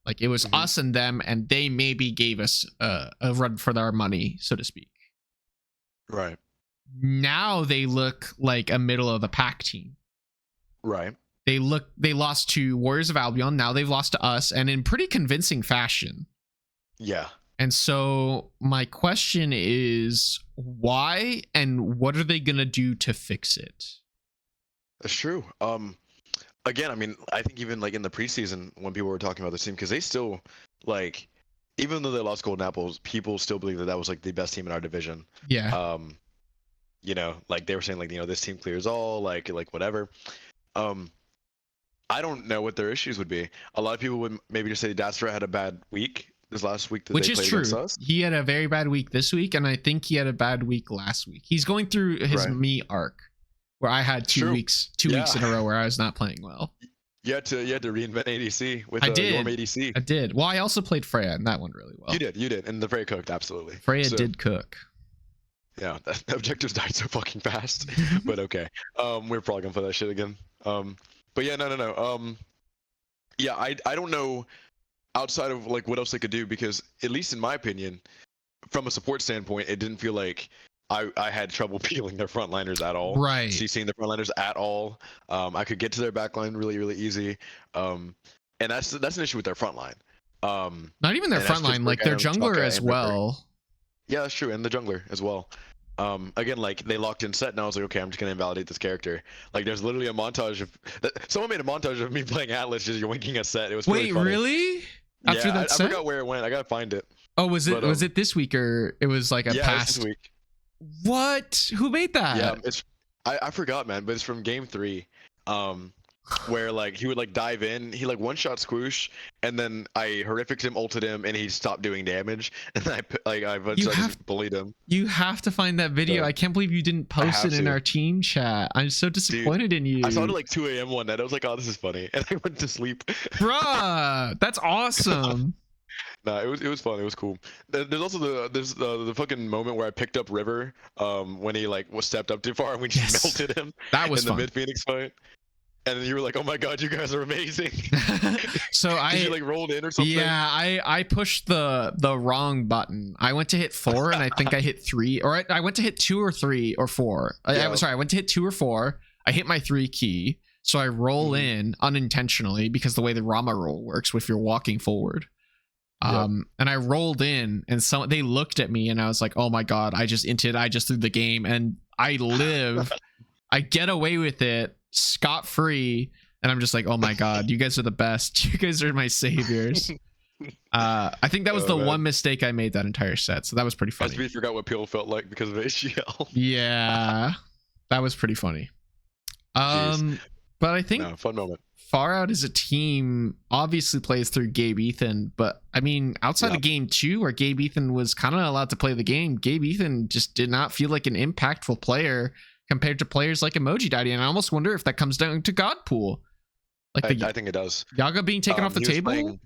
Like it was us and them, and they maybe gave us a run for their money, so to speak. Right. Now they look like a middle of the pack team. Right. They lost to Warriors of Albion. Now they've lost to us, and in pretty convincing fashion. Yeah. And so my question is, why and what are they gonna do to fix it? That's true. Again, I mean, I think even like in the preseason when people were talking about this team, because they still like, even though they lost Golden Apples, people still believe that was like the best team in our division. Yeah. You know, like they were saying like, you know, this team clears all, like whatever. I don't know what their issues would be. A lot of people would maybe just say Dastra had a bad week this last week that which they is played against true. us. He had a very bad week this week, and I think he had a bad week last week. He's going through his me arc, where I had two weeks in a row where I was not playing well. You had to reinvent ADC with Yorm ADC. I did. Well, I also played Freya, and that went really well. You did, and the Freya cooked absolutely. Freya did cook. Yeah, the objectives died so fucking fast, but okay. We're probably gonna play that shit again. But yeah, no. Yeah, I don't know outside of like what else they could do, because at least in my opinion, from a support standpoint, it didn't feel like I had trouble peeling their frontliners at all. Right. CCing the frontliners at all. I could get to their backline really easy. And that's an issue with their frontline. Not even their frontline, like their jungler as well. Yeah, that's true, and the jungler as well. Again, like they locked in set, and I was like, okay, I'm just gonna invalidate this character. Like, there's literally a montage of someone made a montage of me playing Atlas just yoinking a set. It was really funny. Really? After that set? I forgot where it went. I gotta find it. Oh, was it this week, or it was like a past? This week. What? Who made that? Yeah, I forgot, man, but it's from game 3. Where like he would like dive in, he like one shot Squoosh, and then I horrific him, ulted him, and he stopped doing damage, and I just bullied him. You have to find that video. I can't believe you didn't post it in our team chat. I'm so disappointed in you. I saw it at like 2 a.m. one night. I was like, oh, this is funny, and I went to sleep. Bruh, that's awesome. Nah, it was fun. It was cool. There's also the fucking moment where I picked up River when he like was stepped up too far, and we just melted him. That was in the mid Phoenix fight. And then you were like, "Oh my god, you guys are amazing." So you like rolled in or something. Yeah, I pushed the wrong button. I went to hit 4, and I think I hit 3, or I went to hit 2 or 3 or 4. Sorry, I went to hit 2 or 4. I hit my 3 key, so I roll in unintentionally because the way the Rama roll works, if you're walking forward. And I rolled in, and they looked at me, and I was like, "Oh my god, I just threw the game, and I live." I get away with it scot-free, and I'm just like, oh my god, you guys are the best. You guys are my saviors. I think that was the one mistake I made that entire set, so that was pretty funny. We forgot what PL felt like because of ACL. Yeah, that was pretty funny. But I think fun moment. Far Out as a team obviously plays through Gabe Ethan, but I mean, outside of game 2, where Gabe Ethan was kind of allowed to play the game, Gabe Ethan just did not feel like an impactful player compared to players like Emoji Daddy, and I almost wonder if that comes down to Godpool. Like I think it does. Yaga being taken off the table?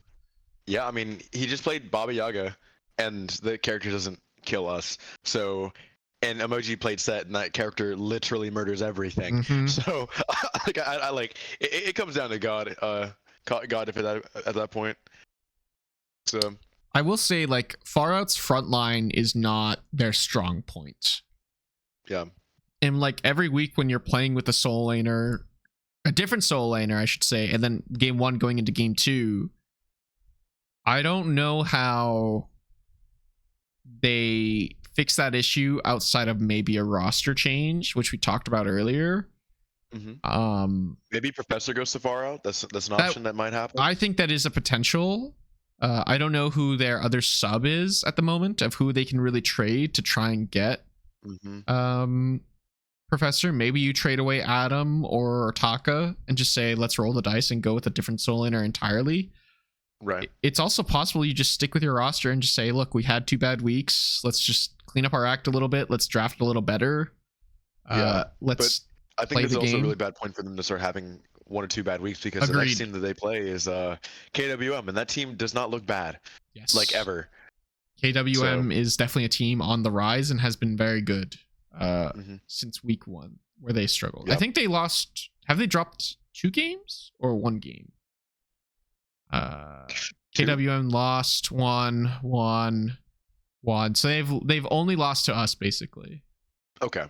Yeah, I mean, he just played Baba Yaga, and the character doesn't kill us. So, and Emoji played Set, and that character literally murders everything. So, I like it comes down to God if at that point. So, I will say, like, Far Out's front line is not their strong point. Yeah. And like every week when you're playing with a soul laner, a different soul laner, I should say, and then game 1 going into game 2, I don't know how they fix that issue outside of maybe a roster change, which we talked about earlier. Maybe Professor goes to Far Out. That's an option that might happen. I think that is a potential. I don't know who their other sub is at the moment, of who they can really trade to try and get Professor. Maybe you trade away Adam or Taka and just say, let's roll the dice and go with a different soul laner entirely. Right. It's also possible you just stick with your roster and just say, look, we had 2 bad weeks. Let's just clean up our act a little bit. Let's draft a little better. Let's I think it's also a really bad point for them to start having 1 or 2 bad weeks, because the next team that they play is KWM, and that team does not look bad. Yes. Like ever. KWM is definitely a team on the rise and has been very good since week 1, where they struggled. I think they lost. Have they dropped 2 games or 1 game? KWM lost 1. So they've only lost to us basically. Okay.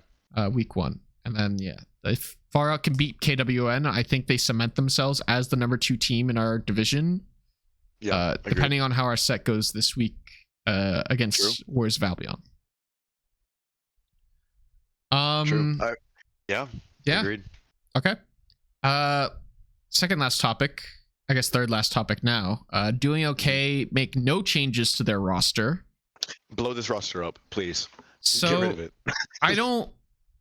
Week 1, and then if Far Out can beat KWN, I think they cement themselves as the number 2 team in our division. Yeah. Depending on how our set goes this week against Warriors of Albion. True. Yeah. Agreed. Okay. Second last topic. I guess third last topic now. Doing okay. Make no changes to their roster. Blow this roster up, please. So get rid of it. I don't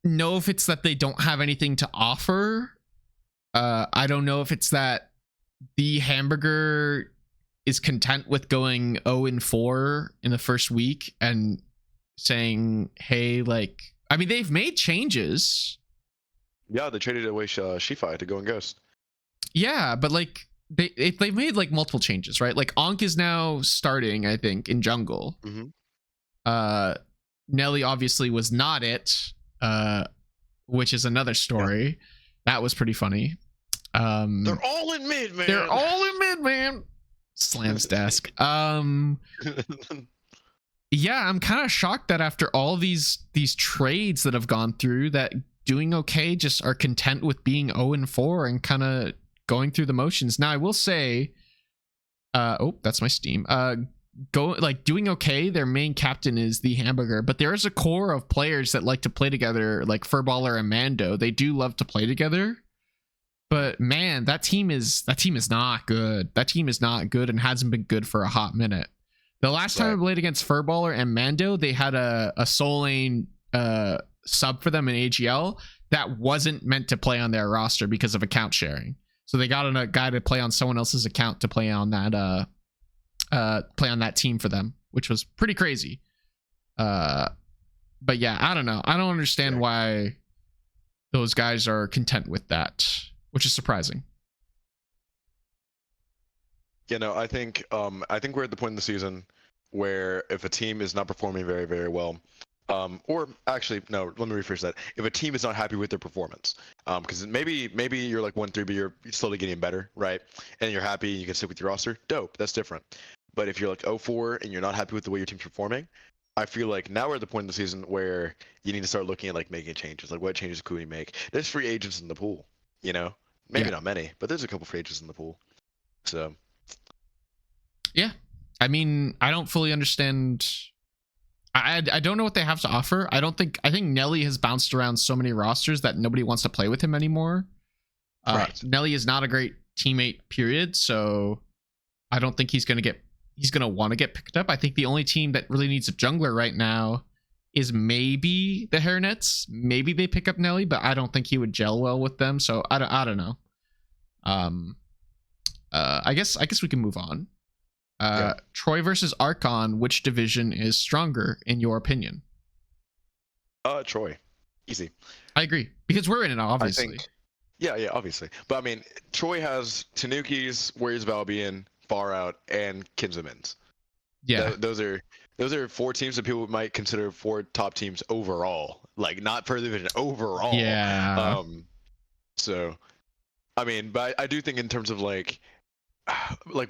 know if it's that they don't have anything to offer. I don't know if it's that the hamburger is content with going 0-4 in the first week and saying, hey, like, I mean, they've made changes. Yeah, they traded away Shifi to go and Ghost. Yeah, but like they've made like multiple changes, right? Like Ankh is now starting, I think, in jungle. Nelly obviously was not it, which is another story. Yeah. That was pretty funny. They're all in mid, man. They're all in mid, man. Slams desk. Yeah, I'm kind of shocked that after all these trades that have gone through, that Doing Okay just are content with being 0-4 and kind of going through the motions. Now I will say, oh, that's my Steam. Doing Okay, their main captain is the hamburger, but there is a core of players that like to play together, like Furballer and Mando. They do love to play together. But man, that team is not good. That team is not good and hasn't been good for a hot minute. The last time I played against Furballer and Mando, they had a soul lane sub for them in AGL that wasn't meant to play on their roster because of account sharing. So they got a guy to play on someone else's account to play on that team for them, which was pretty crazy. But yeah, I don't know. I don't understand why those guys are content with that, which is surprising. You know, I think we're at the point in the season where if a team is not performing very, very well, or actually, no, let me rephrase that. If a team is not happy with their performance, because maybe you're like 1-3, but you're slowly getting better, right? And you're happy, you can stick with your roster. Dope, that's different. But if you're like 0-4 and you're not happy with the way your team's performing, I feel like now we're at the point in the season where you need to start looking at like making changes. Like, what changes could we make? There's free agents in the pool, you know? Maybe not many, but there's a couple free agents in the pool. So. Yeah, I mean, I don't fully understand. I don't know what they have to offer. I think Nelly has bounced around so many rosters that nobody wants to play with him anymore. Right. Nelly is not a great teammate, period. So I don't think he's gonna want to get picked up. I think the only team that really needs a jungler right now is maybe the Hairnets. Maybe they pick up Nelly, but I don't think he would gel well with them. So I don't know. I guess we can move on. Troy versus Archon, which division is stronger in your opinion? Troy. Easy. I agree. Because we're in it, obviously. Yeah, obviously. But I mean, Troy has Tanukis, Warriors of Albion, Far Out, and Kinsamins. Yeah. Those are 4 teams that people might consider 4 top teams overall. Like, not per division, overall. Yeah. So, I mean, but I do think in terms of like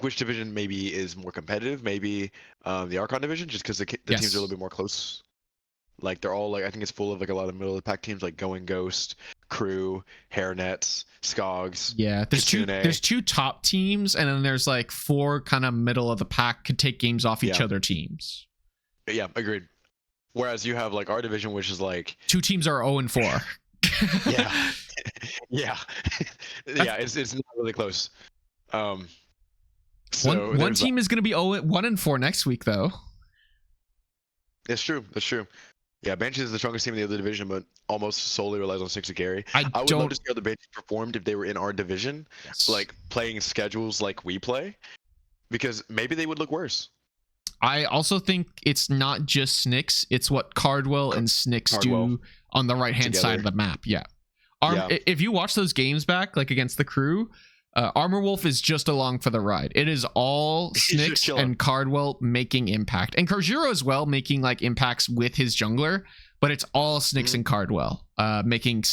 which division maybe is more competitive, maybe the Archon division, just because the teams are a little bit more close. Like, they're all like, I think it's full of like a lot of middle of the pack teams like Going Ghost, Crew, Hairnets, Skogs. Yeah, there's two top teams, and then there's like 4 kind of middle of the pack could take games off each other teams. Yeah, agreed. Whereas you have like our division, which is like 2 teams are 0-4. yeah. Yeah. It's not really close. So one team is going to be 1-4 next week, though. It's true. That's true. Yeah, Banshees is the strongest team in the other division, but almost solely relies on 6 carry. I would love to see how the Banshees performed if they were in our division, like playing schedules like we play, because maybe they would look worse. I also think it's not just Snicks; it's what Cardwell and Snicks do on the right-hand side of the map. Yeah. If you watch those games back, like against the Crew, Armor Wolf is just along for the ride. It is all Snicks and Cardwell making impact, and Karjiro as well making like impacts with his jungler, but it's all Snicks and Cardwell making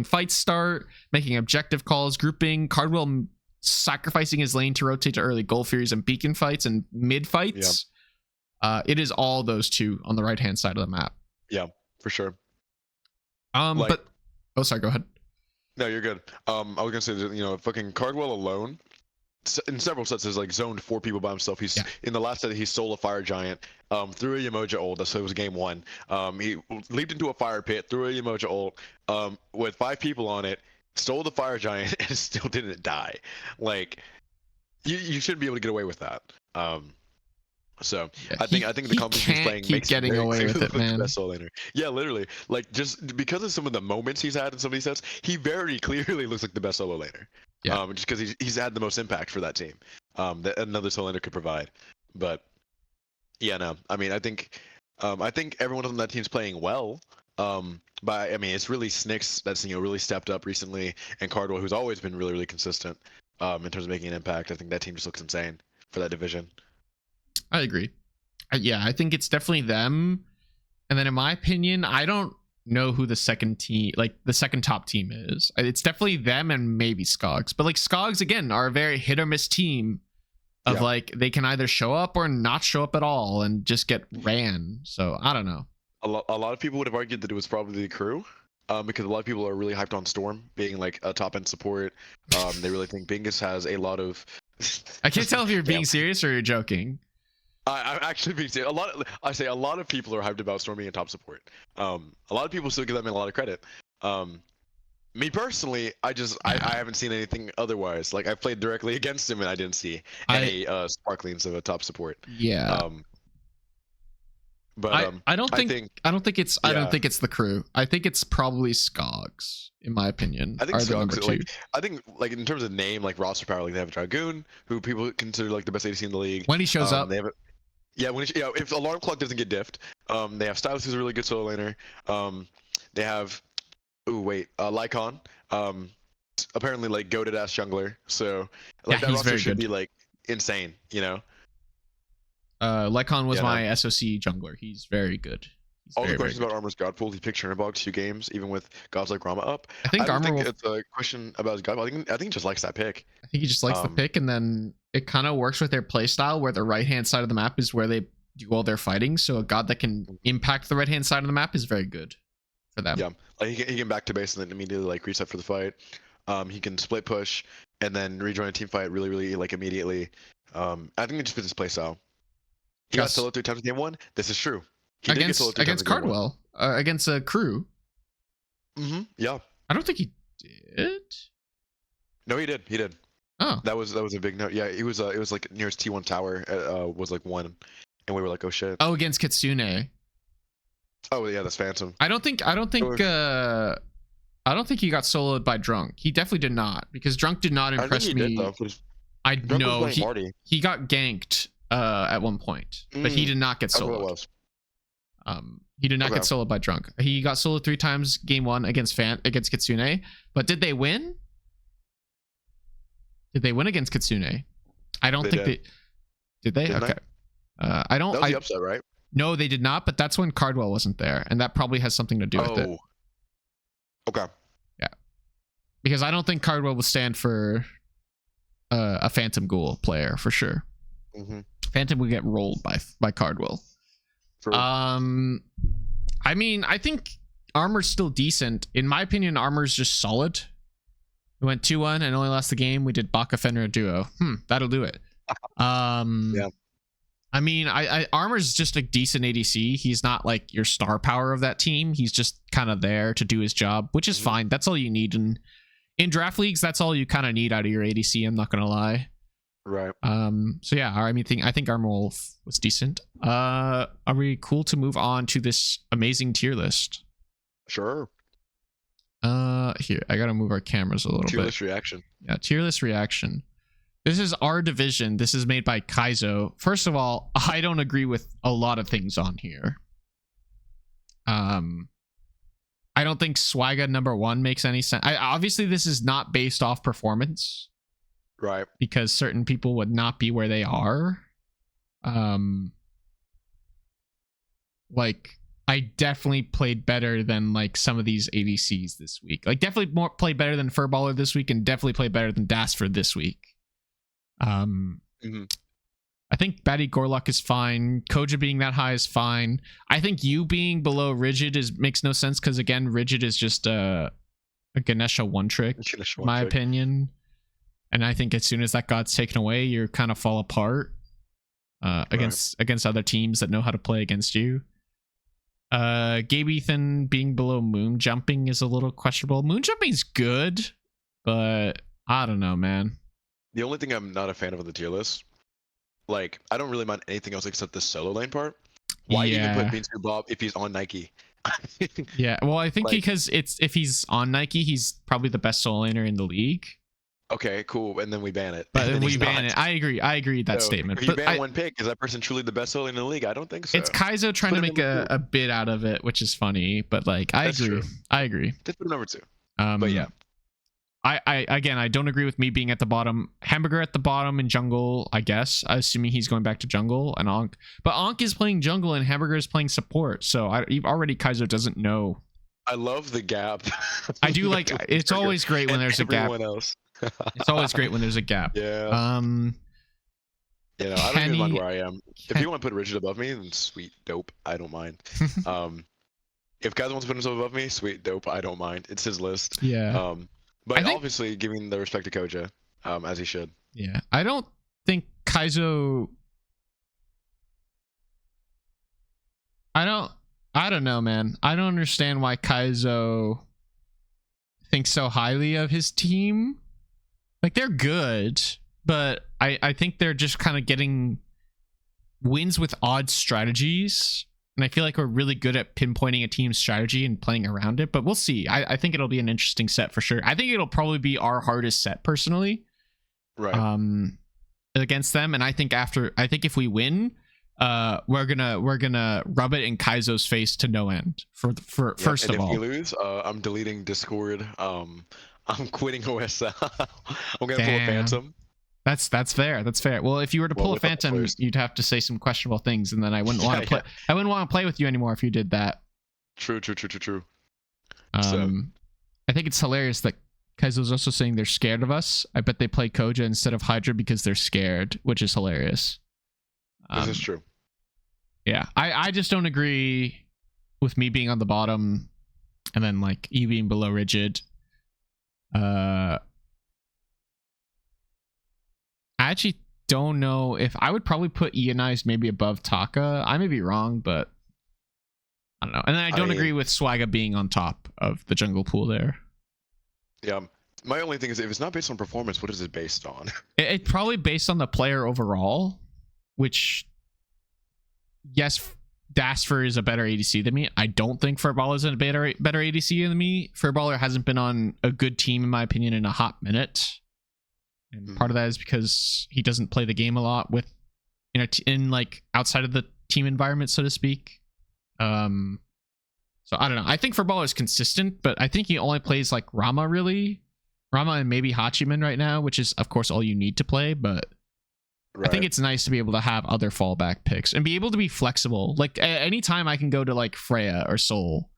fights start, making objective calls, grouping. Cardwell sacrificing his lane to rotate to early Gold Furies and beacon fights and mid fights. It is all those 2 on the right hand side of the map. Yeah, for sure. But sorry, go ahead. No, you're good. I was gonna say that, fucking Cardwell alone, in several sets, has like zoned 4 people by himself. He's in the last set he stole a fire giant, threw a Yemoja ult. So it was game 1. He leaped into a fire pit, threw a Yemoja ult, with 5 people on it, stole the fire giant, and still didn't die. Like, you shouldn't be able to get away with that. So Yeah, I think the composition he's can't playing keep makes him getting very away with clearly it, look like the man. best solo laner. Yeah, literally. Like just because of some of the moments he's had in some of these sets, he very clearly looks like the best solo laner. Yeah. Just because he's had the most impact for that team. That another solo laner could provide. But yeah, no. I mean, I think everyone on that team's playing well. But I mean, it's really Snicks that's really stepped up recently, and Cardwell, who's always been really consistent. In terms of making an impact, I think that team just looks insane for that division. I agree. Yeah, I think it's definitely them. And then in my opinion, I don't know who the second team, like the second top team is. It's definitely them and maybe Skogs. But like Skogs, again, are a very hit or miss team of like they can either show up or not show up at all and just get ran. So I don't know. A lot of people would have argued that it was probably the crew. Because a lot of people are really hyped on Storm being like a top end support. They really think Bingus has a lot of. I can't tell if you're being serious or you're joking. I'm actually being serious. A lot of people are hyped about Storm being a top support. A lot of people still give them a lot of credit. Me personally, I haven't seen anything otherwise. Like I've played directly against him and I didn't see any sparklings of a top support. Yeah. But I don't think it's the crew. I think it's probably Skogs, in my opinion. I think Skogs, I think in terms of name, like roster power, like they have Dragoon, who people consider like the best ADC in the league. When he shows up, they have if Alarm Clock doesn't get diffed, they have Stylus, who's a really good solo laner. They have Lycon, apparently like goated ass jungler. So like that roster should be like insane, you know. Lycon was my SOC jungler. He's very good. All the questions about Armor's God Pool, he picked Chernobog 2 games, even with gods like Rama up. I think it's a question about his God Pool. I think he just likes that pick. I think he just likes the pick, and then it kind of works with their playstyle, where the right-hand side of the map is where they do all their fighting. So a god that can impact the right-hand side of the map is very good for them. Yeah, like he can back to base and then immediately like reset for the fight. He can split push and then rejoin a team fight really like immediately. I think it just fits his playstyle. He got solo 3 times in game 1. This is true. Against Cardwell, against a crew. Yeah. I don't think he did. No, he did. He did. Oh. That was a big note. Yeah, it was like nearest T1 tower was like 1, and we were like, oh shit. Oh, against Kitsune. Oh yeah, that's Phantom. I don't think he got soloed by Drunk. He definitely did not, because Drunk did not impress me. He got ganked at one point, but he did not get soloed. He did not get soloed by Drunk. He got soloed 3 times game 1 against Kitsune. But did they win? Did they win against Kitsune? I don't think they did. They? Okay. I don't. That was the upset, right? No, they did not. But that's when Cardwell wasn't there, and that probably has something to do with it. Okay. Yeah. Because I don't think Cardwell will stand for a Phantom Ghoul player for sure. Phantom would get rolled by Cardwell. True. I mean, I think Armor's still decent. In my opinion, Armor's just solid. We went 2-1 and only lost the game. We did Baka Fenrir duo. That'll do it. Yeah. I mean, Armor's just a decent ADC. He's not like your star power of that team. He's just kind of there to do his job, which is fine. That's all you need. And in draft leagues, that's all you kind of need out of your ADC. I'm not gonna lie. Right. So yeah, I think Armor Wolf was decent. Are we cool to move on to this amazing tier list? Sure. Here, I gotta move our cameras a little bit. Tier list reaction. Yeah, tier list reaction. This is our division. This is made by Kaizo. First of all, I don't agree with a lot of things on here. I don't think Swagga #1 makes any sense. Obviously, this is not based off performance. Right. Because certain people would not be where they are. Like, I definitely played better than like some of these ADCs this week. Like, definitely played better than Furballer this week, and definitely played better than Dasfer this week. I think Batty Gorlock is fine. Koja being that high is fine. I think you being below Rigid makes no sense, because again, Rigid is just a Ganesha one trick, in my opinion. And I think as soon as that god's taken away, you kind of fall apart against other teams that know how to play against you. Gabe Ethan being below Moon Jumping is a little questionable. Moon Jumping's good, but I don't know, man. The only thing I'm not a fan of on the tier list like I don't really mind anything else except the solo lane part. Why even put Beanstalk Bob if he's on Nike? Yeah, well, I think Like- because if he's on Nike, he's probably the best solo laner in the league. Okay, cool, and then we ban it. But And then we he's ban not. it. I agree with that So, statement. If you But ban one pick, is that person truly the best solo in the league? I don't think so. it's Kaizo trying to make a bit out of it, which is funny. But like, I That's agree. true. I agree. Just put him number 2. But yeah. I don't agree with me being at the bottom. Hamburger at the bottom in jungle, I guess. Assuming he's going back to jungle and Ankh. But Ankh is playing jungle and Hamburger is playing support. So already Kaizo doesn't know. I love the gap. I do like. It's always great when there's a gap. Else. It's always great when there's a gap. Yeah. You know, I don't Kenny- even mind where I am. If you want to put Richard above me, then sweet, dope. I don't mind. If guys want to put himself above me, sweet, dope. I don't mind. It's his list. Yeah. But I think- obviously giving the respect to Koja, as he should. Yeah. I don't think Kaizo. I don't know, man. I don't understand why Kaizo thinks so highly of his team. Like, they're good, but I think they're just kind of getting wins with odd strategies. And I feel like we're really good at pinpointing a team's strategy and playing around it, but we'll see. I think it'll be an interesting set for sure. I think it'll probably be our hardest set personally. Right. Against them. And I think if we win, we're gonna rub it in Kaizo's face to no end first of all. If we lose, I'm deleting Discord. I'm quitting OSL. I'm gonna pull a Phantom. That's fair. That's fair. Well, if you were to pull a Phantom, you'd have to say some questionable things, and then I wouldn't want to play. I wouldn't want to play with you anymore if you did that. True. I think it's hilarious that Kaizo's also saying they're scared of us. I bet they play Koja instead of Hydra because they're scared, which is hilarious. This is true. Yeah, I just don't agree with me being on the bottom and then like you being below Rigid. I actually don't know if I would probably put Ionized maybe above Taka. I may be wrong, but I don't know. And then I don't agree with Swagga being on top of the jungle pool there. Yeah. My only thing is, if it's not based on performance, what is it based on? It's probably based on the player overall, which, yes, Dasfer is a better ADC than me. I don't think Furball is a better ADC than me. Furballer hasn't been on a good team, in my opinion, in a hot minute. And part of that is because he doesn't play the game a lot with, in like outside of the team environment, so to speak. So I don't know. I think Furballer is consistent, but I think he only plays like Rama really. Rama and maybe Hachiman right now, which is of course all you need to play, but I think it's nice to be able to have other fallback picks and be able to be flexible. Like anytime I can go to like Freya or Sol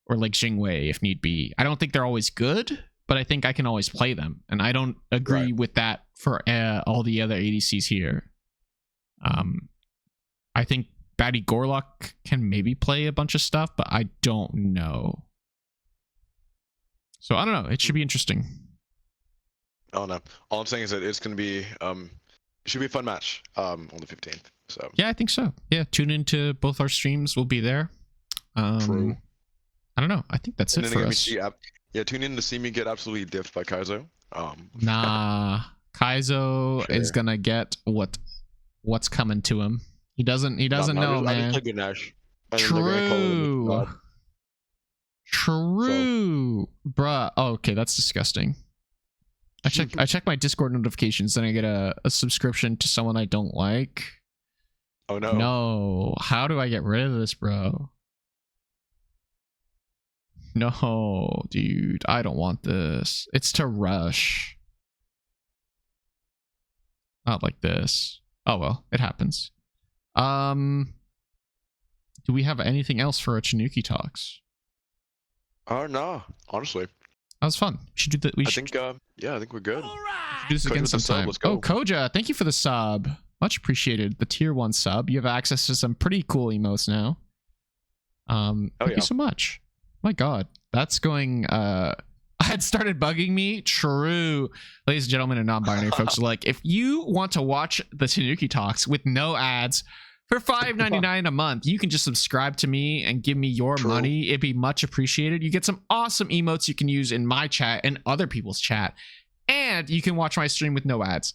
or like Jingwei if need be. I don't think they're always good, but I think I can always play them. And I don't agree with that for all the other ADCs here. I think Batty Gorlock can maybe play a bunch of stuff, but I don't know. So I don't know. It should be interesting. I don't know. All I'm saying is that it's going to be it should be a fun match on the 15th. So yeah, I think so. Yeah, tune into both our streams. We'll be there. True. I don't know. I think that's it for us. Tune in to see me get absolutely diffed by Kaizo. Nah, Kaizo is gonna get what's coming to him. He doesn't know, man. I just good Nash. True. Bruh. Oh, okay, that's disgusting. I check my Discord notifications, then I get a subscription to someone I don't like. Oh no. No. How do I get rid of this, bro? No, dude. I don't want this. It's to rush. Not like this. Oh well, it happens. Do we have anything else for our Tanuki talks? No, honestly. That was fun. We should do that. I think we're good. Do this again sometime. Let's go. Oh, Koja, thank you for the sub. Much appreciated. The tier 1 sub. You have access to some pretty cool emotes now. Thank you so much. My God, that's going. I had started bugging me. True, ladies and gentlemen, and non-binary folks alike. If you want to watch the Tanuki talks with no ads for $5.99 a month, you can just subscribe to me and give me your money. It'd be much appreciated. You get some awesome emotes you can use in my chat and other people's chat, and you can watch my stream with no ads.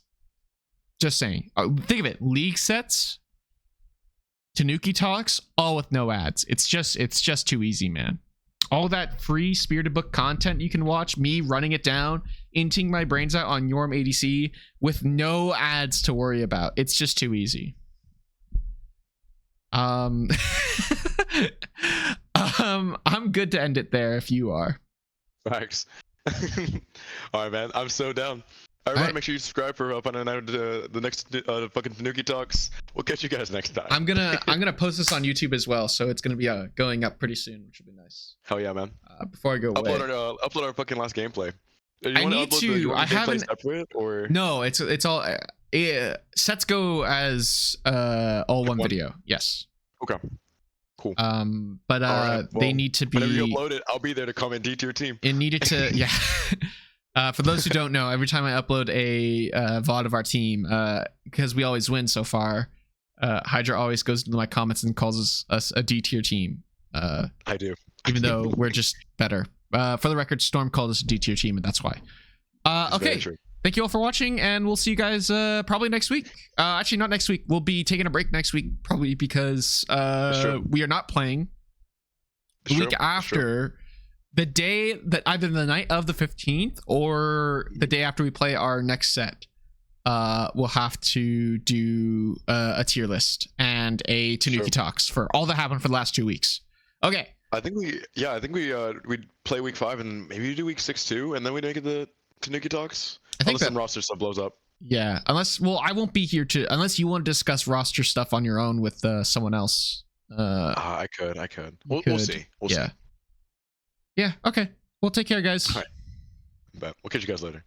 Just saying. Think of it. League sets, Tanuki talks, all with no ads. It's just too easy, man. All that free Spirited Book content you can watch, me running it down, inting my brains out on Yorm ADC with no ads to worry about. It's just too easy. I'm good to end it there if you are. Facts. All right, man. I'm so down. Everybody, make sure you subscribe for finding out the next fucking Tanuki talks. We'll catch you guys next time. I'm gonna post this on YouTube as well, so it's gonna be going up pretty soon, which will be nice. Hell yeah, man. Before I go away, upload our fucking last gameplay. I need to. I haven't. Separate, or no, it's all sets go as all one video. Yes. Okay. Cool. But right, well, they need to be. Whenever you upload it, I'll be there to comment D tier team. It needed to, yeah. For those who don't know, every time I upload a VOD of our team, because we always win so far, Hydra always goes into my comments and calls us a D tier team. I do. Even though we're just better. For the record, Storm called us a D tier team, and that's why. Okay. Thank you all for watching, and we'll see you guys probably next week. Actually, not next week. We'll be taking a break next week, probably because we are not playing. The week after, the day that either the night of the 15th or the day after we play our next set, we'll have to do a tier list and a Tanuki talks for all that happened for the last 2 weeks. Okay. I think we play week 5 and maybe do week 6 too, and then we make it the Tanuki talks. I think unless some roster stuff blows up. Yeah, I won't be here unless you want to discuss roster stuff on your own with someone else. I could. We'll see. We'll see. Yeah. Okay. Well, take care, guys. All right. Bet. We'll catch you guys later.